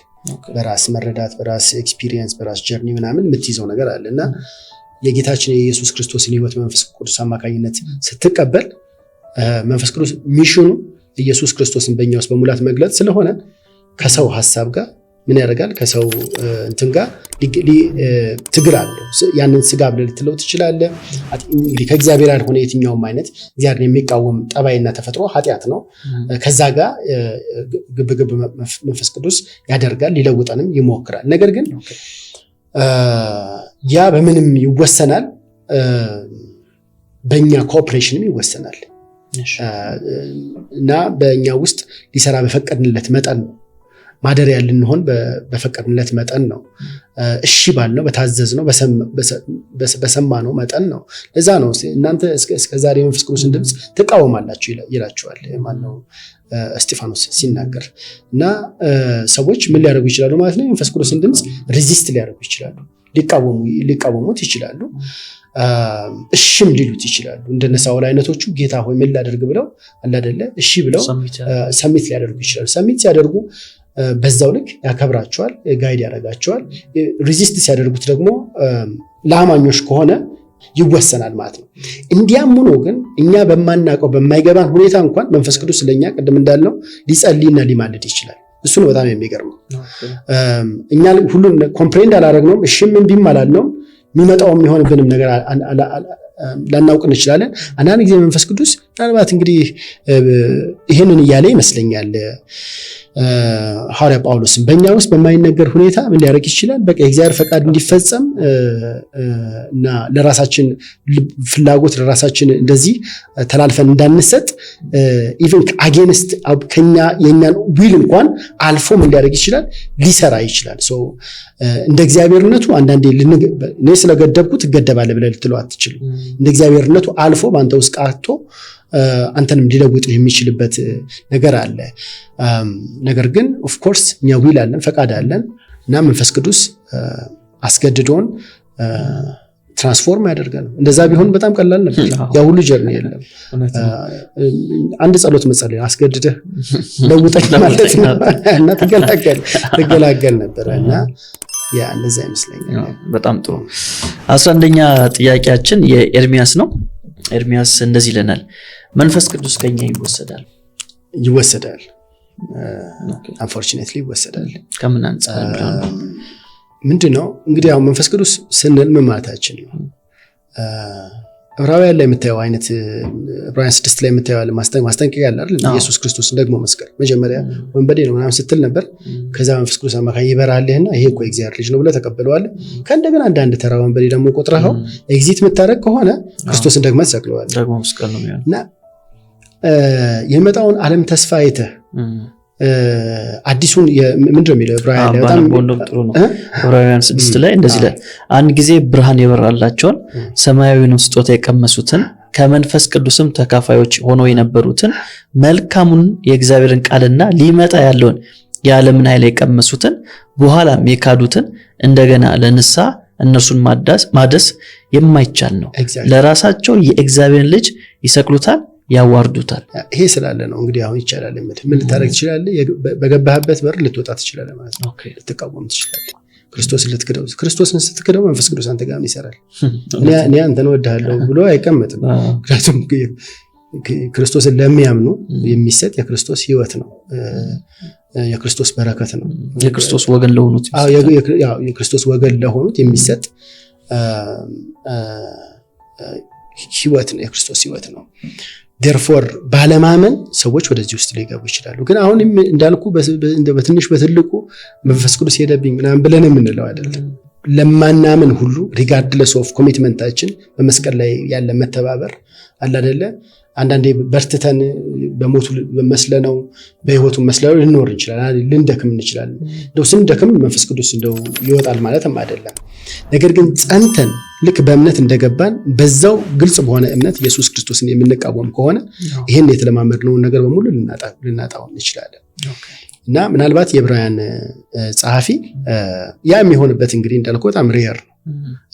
በራስ መረዳት፣ በራስ ኤክስፒሪየንስ፣ በራስ ጀርኒ ምናምን የምትይዘው ነገር አለና የጌታችን የኢየሱስ ክርስቶስን ሕይወት መንፈስ ቅዱስ አማካኝነት ስትቀበል መንፈስ ቅዱስ ሚሽኑ ኢየሱስ ክርስቶስን በእኛ ውስጥ በሙላት መግለጽ ስለሆነ ከሰው ሐሳብ ጋር ምን ያደርጋል? ከሰው እንትን ጋር ትግል አለው። ያንን ስጋ ብለህ ልትለው ትችላለህ። እንግዲህ ከእግዚአብሔር ያልሆነ የትኛውም አይነት እግዚአብሔርን የሚቃወም ጠባይና ተፈጥሮ ኃጢአት ነው። ከዛ ጋር ግብግብ መንፈስ ቅዱስ ያደርጋል፣ ሊለውጠንም ይሞክራል። ነገር ግን ያ በምንም ይወሰናል፣ በእኛ ኮኦፕሬሽንም ይወሰናል እና በእኛ ውስጥ ሊሰራ በፈቀድንለት መጠን ነው። ማደሪያ ልንሆን በፈቀድንለት መጠን ነው። እሺ ባልነው በታዘዝነው በሰማነው መጠን ነው። ለዛ ነው እናንተ እስከዛሬ መንፈስ ቅዱስን ድምፅ ትቃወማላችሁ ይላችኋል ማነው እስጢፋኖስ ሲናገር። እና ሰዎች ምን ሊያደርጉ ይችላሉ ማለት ነው? መንፈስ ቅዱስን ድምፅ ሬዚስት ሊያደርጉ ይችላሉ፣ ሊቃወሙት ይችላሉ፣ እሺም ሊሉት ይችላሉ። እንደነ ሳውል አይነቶቹ ጌታ ሆይ ምን ላደርግ ብለው አላደለ እሺ ብለው ሰሚት ሊያደርጉ ይችላሉ። ሰሚት ሲያደርጉ በዛው ልክ ያከብራቸዋል፣ ጋይድ ያደርጋቸዋል። ሬዚስት ሲያደርጉት ደግሞ ለአማኞች ከሆነ ይወሰናል ማለት ነው። እንዲያም ሆኖ ግን እኛ በማናውቀው በማይገባን ሁኔታ እንኳን መንፈስ ቅዱስ ስለኛ ቅድም እንዳልነው ሊጸልይና ሊማልድ ይችላል። እሱ ነው በጣም የሚገርመው። እኛ ሁሉን ኮምፕሬንድ አላደረግነውም፣ እሺም እምቢም አላልነውም። የሚመጣው የሚሆንብንም ነገር ላናውቅ እንችላለን። አንዳንድ ጊዜ መንፈስ ቅዱስ ምናልባት እንግዲህ ይህንን እያለ ይመስለኛል ሐዋርያ ጳውሎስም በእኛ ውስጥ በማይነገር ሁኔታ ምን ሊያደርግ ይችላል? በቃ የእግዚአብሔር ፈቃድ እንዲፈጸም እና ለራሳችን ፍላጎት ለራሳችን እንደዚህ ተላልፈን እንዳንሰጥ ኢቭን አጌንስት ከኛ የኛን ዊል እንኳን አልፎ ምን ሊያደርግ ይችላል? ሊሰራ ይችላል። እንደ እግዚአብሔርነቱ አንዳንዴ እኔ ስለገደብኩ ትገደባለህ ብለህ ልትለው አትችልም። እንደ እግዚአብሔርነቱ አልፎ በአንተ ውስጥ ቃቶ አንተንም ሊለውጥ የሚችልበት ነገር አለ። ነገር ግን ኦፍ ኮርስ እኛ ዊል አለን፣ ፈቃድ አለን እና መንፈስ ቅዱስ አስገድዶን ትራንስፎርም ያደርጋል። እንደዛ ቢሆን በጣም ቀላል ነበር። ያ ሁሉ ጀርኒ የለም። አንድ ጸሎት መጸለይ አስገድደህ ለውጠኝ ማለት ነው እና ትገላገል ነበር እና ያ እንደዛ ይመስለኛል። በጣም ጥሩ። 11ኛ ጥያቄያችን የኤርሚያስ ነው። ኤርሚያስ እንደዚህ ይለናል፣ መንፈስ ቅዱስ ከኛ ይወሰዳል። አንፎርቹኔትሊ ይወሰዳል። ከምን አንፃር ምንድነው እንግዲህ አሁን መንፈስ ቅዱስ ስንል ምን ማለታችን ነው? ዕብራውያን ላይ የምታየው አይነት ዕብራውያን 6 ላይ የምታየው ማስጠንቀቂያ አለ አይደል? ኢየሱስ ክርስቶስን ደግሞ መስቀል መጀመሪያ ወንበዴ ነው ምናምን ስትል ነበር። ከዛ መንፈስ ቅዱስ አማካኝ ይበራልህና ይሄ እኮ የእግዚአብሔር ልጅ ነው ብለህ ተቀበለዋለህ። ከእንደገና አንድ ተራ ወንበዴ ደግሞ ቆጥረኸው ኤግዚት የምታደርግ ከሆነ ክርስቶስን ደግሞ ተሰቅለዋል ደግሞ መስቀል ነው የሚሆነው። እና የመጣውን ዓለም ተስፋ አይተህ አዲሱን ምንድነው የሚለው ዕብራውያን ላይ በጣም ጥሩ ነው። ዕብራውያን 6 ላይ እንደዚህ ላይ አንድ ጊዜ ብርሃን የበራላቸውን ሰማያዊውን ስጦታ የቀመሱትን ከመንፈስ ቅዱስም ተካፋዮች ሆነው የነበሩትን መልካሙን የእግዚአብሔርን ቃልና ሊመጣ ያለውን የዓለምን ኃይል የቀመሱትን በኋላም የካዱትን እንደገና ለንስሐ እነርሱን ማደስ የማይቻል ነው። ለራሳቸው የእግዚአብሔርን ልጅ ይሰቅሉታል፣ ያዋርዱታል። ይሄ ስላለ ነው እንግዲህ አሁን ይቻላል ማለት ምን ልታረግ ትችላለህ? በገባህበት በር ልትወጣ ትችላለህ ማለት ነው። ልትቃወም ትችላለህ። ክርስቶስን ስትክደው መንፈስ ቅዱስ አንተ ጋር ይሰራል። እኔ አንተን እወድሃለሁ ብሎ አይቀመጥም። ምክንያቱም ክርስቶስን ለሚያምኑ የሚሰጥ የክርስቶስ ሕይወት ነው፣ የክርስቶስ በረከት ነው። የክርስቶስ ወገን ለሆኑት የክርስቶስ ወገን ለሆኑት የሚሰጥ ሕይወት ነው፣ የክርስቶስ ሕይወት ነው። therefore ባለማመን ሰዎች ወደዚህ ውስጥ ሊገቡ ይችላሉ። ግን አሁን እንዳልኩ በትንሽ በትልቁ መንፈስ ቅዱስ ሄደብኝ ምናምን ብለን የምንለው አይደለም። ለማናምን ሁሉ ሪጋርድለስ ኦፍ ኮሚትመንታችን በመስቀል ላይ ያለ መተባበር አለ አይደለ አንዳንዴ በርትተን በሞቱ መስለነው በህይወቱ መስለነው ልንኖር እንችላለን ልንደክም እንችላለን እንደው ስንደክም መንፈስ ቅዱስ እንደው ይወጣል ማለትም አይደለም ነገር ግን ጸንተን ልክ በእምነት እንደገባን በዛው ግልጽ በሆነ እምነት ኢየሱስ ክርስቶስን የምንቃወም ከሆነ ይሄን የተለማመድነው ነገር በሙሉ ልናጣው እንችላለን እና ምናልባት የዕብራውያን ጸሐፊ ያ የሚሆንበት እንግዲህ እንዳልኩት በጣም ሬር ነው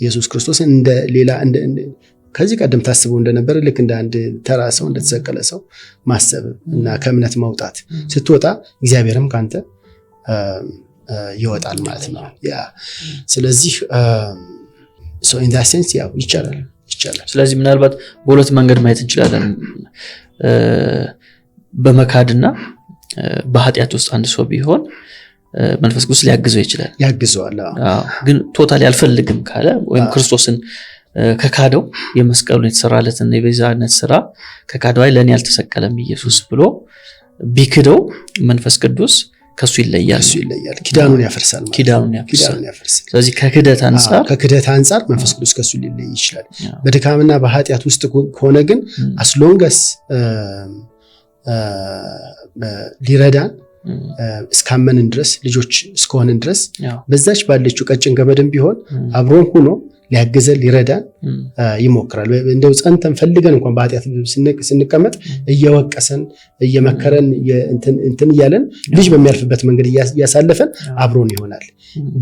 ኢየሱስ ክርስቶስ እንደ ሌላ ከዚህ ቀደም ታስበው እንደነበረ ልክ እንደ አንድ ተራ ሰው እንደተሰቀለ ሰው ማሰብ እና ከእምነት መውጣት ስትወጣ እግዚአብሔርም ካንተ ይወጣል ማለት ነው ያ ስለዚህ so in that sense ያው ይቻላል ስለዚህ ምናልባት በሁለት መንገድ ማየት እንችላለን በመካድና በኃጢአት ውስጥ አንድ ሰው ቢሆን መንፈስ ቅዱስ ሊያግዘው ይችላል ያግዘዋል ግን ቶታሊ አልፈልግም ካለ ወይም ክርስቶስን ከካደው የመስቀሉን የተሰራለትን የቤዛነት ስራ ከካደው ለኔ ያልተሰቀለም ኢየሱስ ብሎ ቢክደው መንፈስ ቅዱስ ከሱ ይለያል ኪዳኑን ያፈርሳል ስለዚህ ከክደት አንፃር መንፈስ ቅዱስ ከሱ ሊለይ ይችላል በድካምና በኃጢአት ውስጥ ከሆነ ግን as long as ሊረዳን እስካመንን ድረስ ልጆች እስከሆነን ድረስ በዛች ባለችው ቀጭን ገመድም ቢሆን አብሮን ሆኖ ሊያገዘን ሊረዳን ይሞክራል እንደው ጸንተን ፈልገን እንኳን በኃጢአት ስንቀመጥ እየወቀሰን እየመከረን እንትን ይያለን ልጅ በሚያልፍበት መንገድ ያሳለፈን አብሮን ይሆናል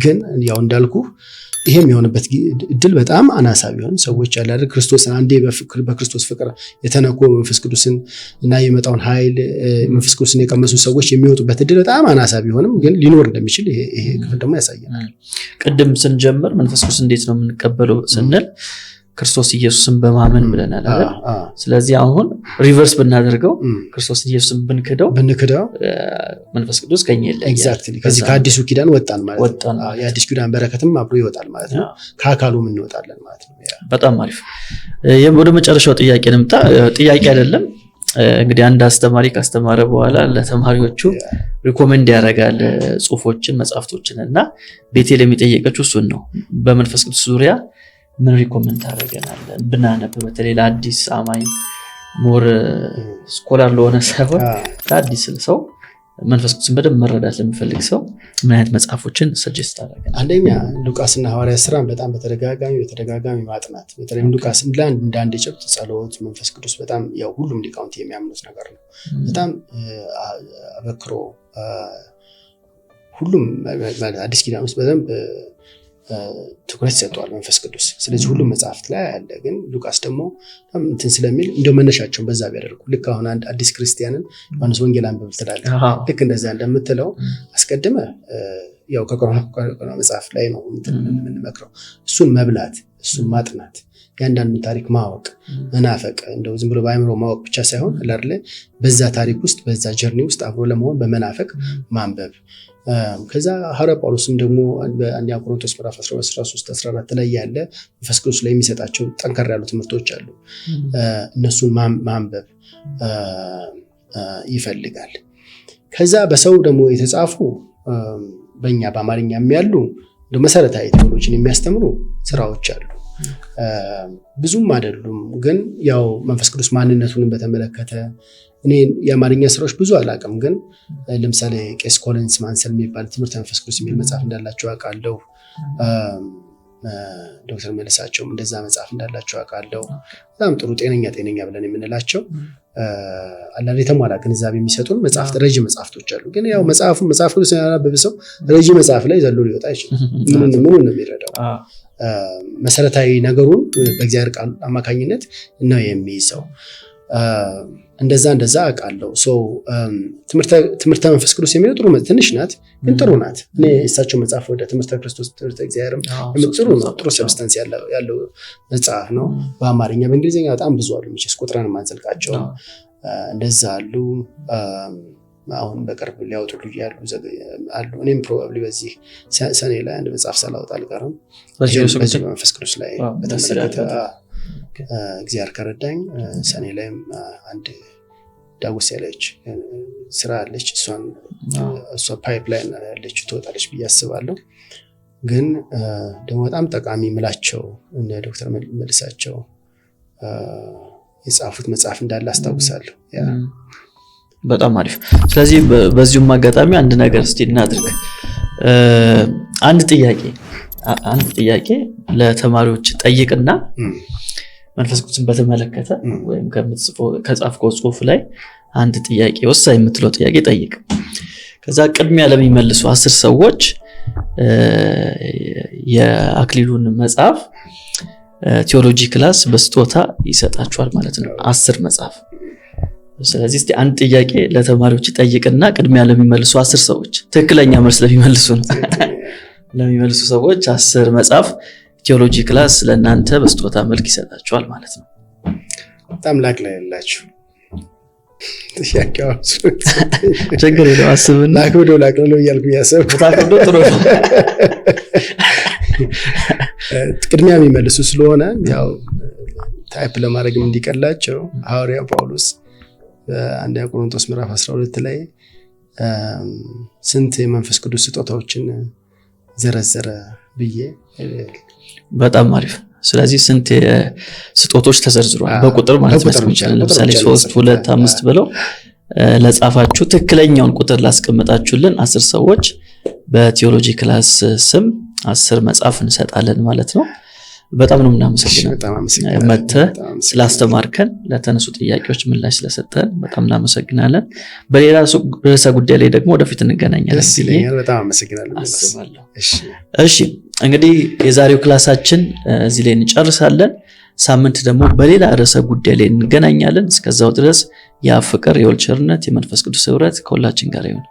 ግን ያው እንዳልኩ ይሄም የሆነበት እድል በጣም አናሳ ቢሆን ሰዎች ያላረ ክርስቶስን አንዴ በክርስቶስ ፍቅር የተነኮ መንፈስ ቅዱስን እና የመጣውን ኃይል መንፈስ ቅዱስን የቀመሱ ሰዎች የሚወጡበት እድል በጣም አናሳ ቢሆንም ግን ሊኖር እንደሚችል ይሄ ክፍል ደግሞ ያሳያል ቅድም ስንጀምር መንፈስ ቅዱስ እንዴት ነው የምንቀበለው ስንል ክርስቶስ ኢየሱስን በማመን ብለናል አይደል ስለዚህ አሁን ሪቨርስ ብናደርገው ክርስቶስ ኢየሱስን ብንክደው መንፈስ ቅዱስ ከኛ ይለያል ኤግዛክትሊ ከዚህ ከአዲሱ ኪዳን ወጣን ማለት ነው የአዲስ ኪዳን በረከትም አብሮ ይወጣል ማለት ነው ከአካሉም እንወጣለን ማለት ነው በጣም አሪፍ ወደ መጨረሻው ጥያቄ እንምጣ ጥያቄ አይደለም እንግዲህ አንድ አስተማሪ ካስተማረ በኋላ ለተማሪዎቹ ሪኮመንድ ያደርጋል ጽሁፎችን መጻፍቶችን እና ቤቴል የሚጠየቀችው እሱን ነው በመንፈስ ቅዱስ ዙሪያ ምን ሪኮመንድ አደረገናለን ብናነብ በተለይ ለአዲስ አማኝ ሞር ስኮላር ለሆነ ሳይሆን ለአዲስ ሰው መንፈስ ቅዱስን በደንብ መረዳት ለሚፈልግ ሰው ምን አይነት መጽሐፎችን ሰጀስት አደረገናል አንደኛ ሉቃስና ሐዋርያት ሥራን በጣም በተደጋጋሚ ማጥናት በተለይም ሉቃስ እንደ አንድ ጭብጥ ጸሎት መንፈስ ቅዱስ በጣም ያው ሁሉም ሊቃውንት የሚያምኑት ነገር ነው በጣም አበክሮ ሁሉም አዲስ ኪዳን ውስጥ በደንብ ትኩረት ሰጥቷል መንፈስ ቅዱስ ስለዚህ ሁሉም መጽሐፍት ላይ አለ ግን ሉቃስ ደግሞ እንትን ስለሚል እንደው መነሻቸውን በዛ ቢያደርጉ ልክ አሁን አንድ አዲስ ክርስቲያንን ዮሐንስ ወንጌል አንብብ ትላለህ ልክ እንደዛ እንደምትለው አስቀድመ ያው ከቆሮና መጽሐፍ ላይ ነው የምንመክረው እሱን መብላት እሱን ማጥናት ያንዳንዱ ታሪክ ማወቅ መናፈቅ እንደው ዝም ብሎ ባይምሮ ማወቅ ብቻ ሳይሆን አይደል በዛ ታሪክ ውስጥ በዛ ጀርኒ ውስጥ አብሮ ለመሆን በመናፈቅ ማንበብ ከዛ ሐዋርያ ጳውሎስም ደግሞ በአንደኛ ቆሮንቶስ ምዕራፍ 13-14 ላይ ያለ መንፈስ ቅዱስ ላይ የሚሰጣቸው ጠንከር ያሉ ትምህርቶች አሉ እነሱን ማንበብ ይፈልጋል ከዛ በሰው ደግሞ የተጻፉ በእኛ በአማርኛም ያሉ መሰረታዊ ትምህርቶችን የሚያስተምሩ ስራዎች አሉ ብዙም አይደሉም ግን ያው መንፈስ ቅዱስ ማንነቱን በተመለከተ እኔ የአማርኛ ስራዎች ብዙ አላውቅም ግን ለምሳሌ ቄስ ኮሊንስ ማንሰል የሚባል ትምህርተ መንፈስ ቅዱስ የሚል መጽሐፍ እንዳላቸው አውቃለሁ ዶክተር መልሳቸውም እንደዛ መጽሐፍ እንዳላቸው አውቃለሁ በጣም ጥሩ ጤነኛ ብለን የምንላቸው አላህ የተሟላ ግንዛቤ የሚሰጡን መጽሐፍት ረጅም መጽሐፍቶች አሉ ግን ያው መጽሐፉ ሲያነብ ሰው ረጅም መጽሐፍ ላይ ዘሎ ሊወጣ ይችላል ምን ነው የሚረዳው መሰረታዊ ነገሩን በእግዚአብሔር ቃል አማካኝነት ነው የሚይዘው እንደዛ አውቃለሁ ትምህርተ መንፈስ ቅዱስ የሚለው ጥሩ ትንሽ ናት ግን ጥሩ ናት እኔ እሳቸው መጽሐፍ ወደ ትምህርተ ክርስቶስ ትምህርተ እግዚአብሔርም ጥሩ ነው ጥሩ ሰብስታንስ ያለው መጽሐፍ ነው በአማርኛ በእንግሊዝኛ በጣም ብዙ አሉ ምንጭስ ቁጥራን ማንዘልቃቸው እንደዛ አሉ አሁን በቅርብ ሊያወጡልኝ አሉ እኔም ፕሮባብሊ በዚህ ሰኔ ላይ አንድ መጽሐፍ ሳላወጣ አልቀርም በዚህ መንፈስ ቅዱስ ላይ በተመለከተ እግዚአብሔር ከረዳኝ ሰኔ ላይም አንድ ዳውስ ያለች ስራ አለች እሷ ፓይፕላይን ያለች ትወጣለች ብዬ አስባለሁ ግን ደግሞ በጣም ጠቃሚ ምላቸው እንደ ዶክተር መልሳቸው የጻፉት መጽሐፍ እንዳለ አስታውሳለሁ። በጣም አሪፍ። ስለዚህ በዚሁም አጋጣሚ አንድ ነገር እስቲ እናድርግ። አንድ ጥያቄ ለተማሪዎች ጠይቅና መንፈስ ቅዱስን በተመለከተ ወይም ከጻፍከው ጽሁፍ ላይ አንድ ጥያቄ ወሳኝ የምትለው ጥያቄ ጠይቅ። ከዛ ቅድሚያ ለሚመልሱ 10 ሰዎች የአክሊሉን መጽሐፍ ቲዮሎጂ ክላስ በስጦታ ይሰጣቸዋል ማለት ነው። 10 መጽሐፍ። ስለዚህ እስቲ አንድ ጥያቄ ለተማሪዎች ጠይቅና ቅድሚያ ለሚመልሱ 10 ሰዎች ትክክለኛ መልስ ለሚመልሱ ሰዎች 10 መጽሐፍ ቲዮሎጂ ክላስ ለእናንተ በስጦታ መልክ ይሰጣቸዋል ማለት ነው። በጣም ላቅ ላይ ያላችሁ ችግር የለው አስብና ላክ ነው እያልኩ እያሰብኩ ታከብዶ ጥሩ ነው። ቅድሚያ የሚመልሱ ስለሆነ ያው ታይፕ ለማድረግም እንዲቀላቸው ሐዋርያው ጳውሎስ በአንደኛ ቆሮንቶስ ምዕራፍ 12 ላይ ስንት የመንፈስ ቅዱስ ስጦታዎችን ዘረዘረ ብዬ። በጣም አሪፍ። ስለዚህ ስንት ስጦታዎች ተዘርዝሯል በቁጥር ማለት ነው። ለምሳሌ 3 2 5 ብለው ለጻፋችሁ ትክክለኛውን ቁጥር ላስቀምጣችሁልን 10 ሰዎች በቲዮሎጂ ክላስ ስም 10 መጽሐፍ እንሰጣለን ማለት ነው። በጣም ነው እናመሰግናለን። መተህ ስላስተማርከን፣ ለተነሱ ጥያቄዎች ምላሽ ስለሰጠን በጣም እናመሰግናለን። በሌላ ርዕሰ ጉዳይ ላይ ደግሞ ወደፊት እንገናኛለን። በጣም አመሰግናለሁ። እሺ እንግዲህ የዛሬው ክላሳችን እዚህ ላይ እንጨርሳለን። ሳምንት ደግሞ በሌላ ርዕሰ ጉዳይ ላይ እንገናኛለን። እስከዛው ድረስ የአብ ፍቅር፣ የወልድ ቸርነት፣ የመንፈስ ቅዱስ ኅብረት ከሁላችን ጋር ይሁን።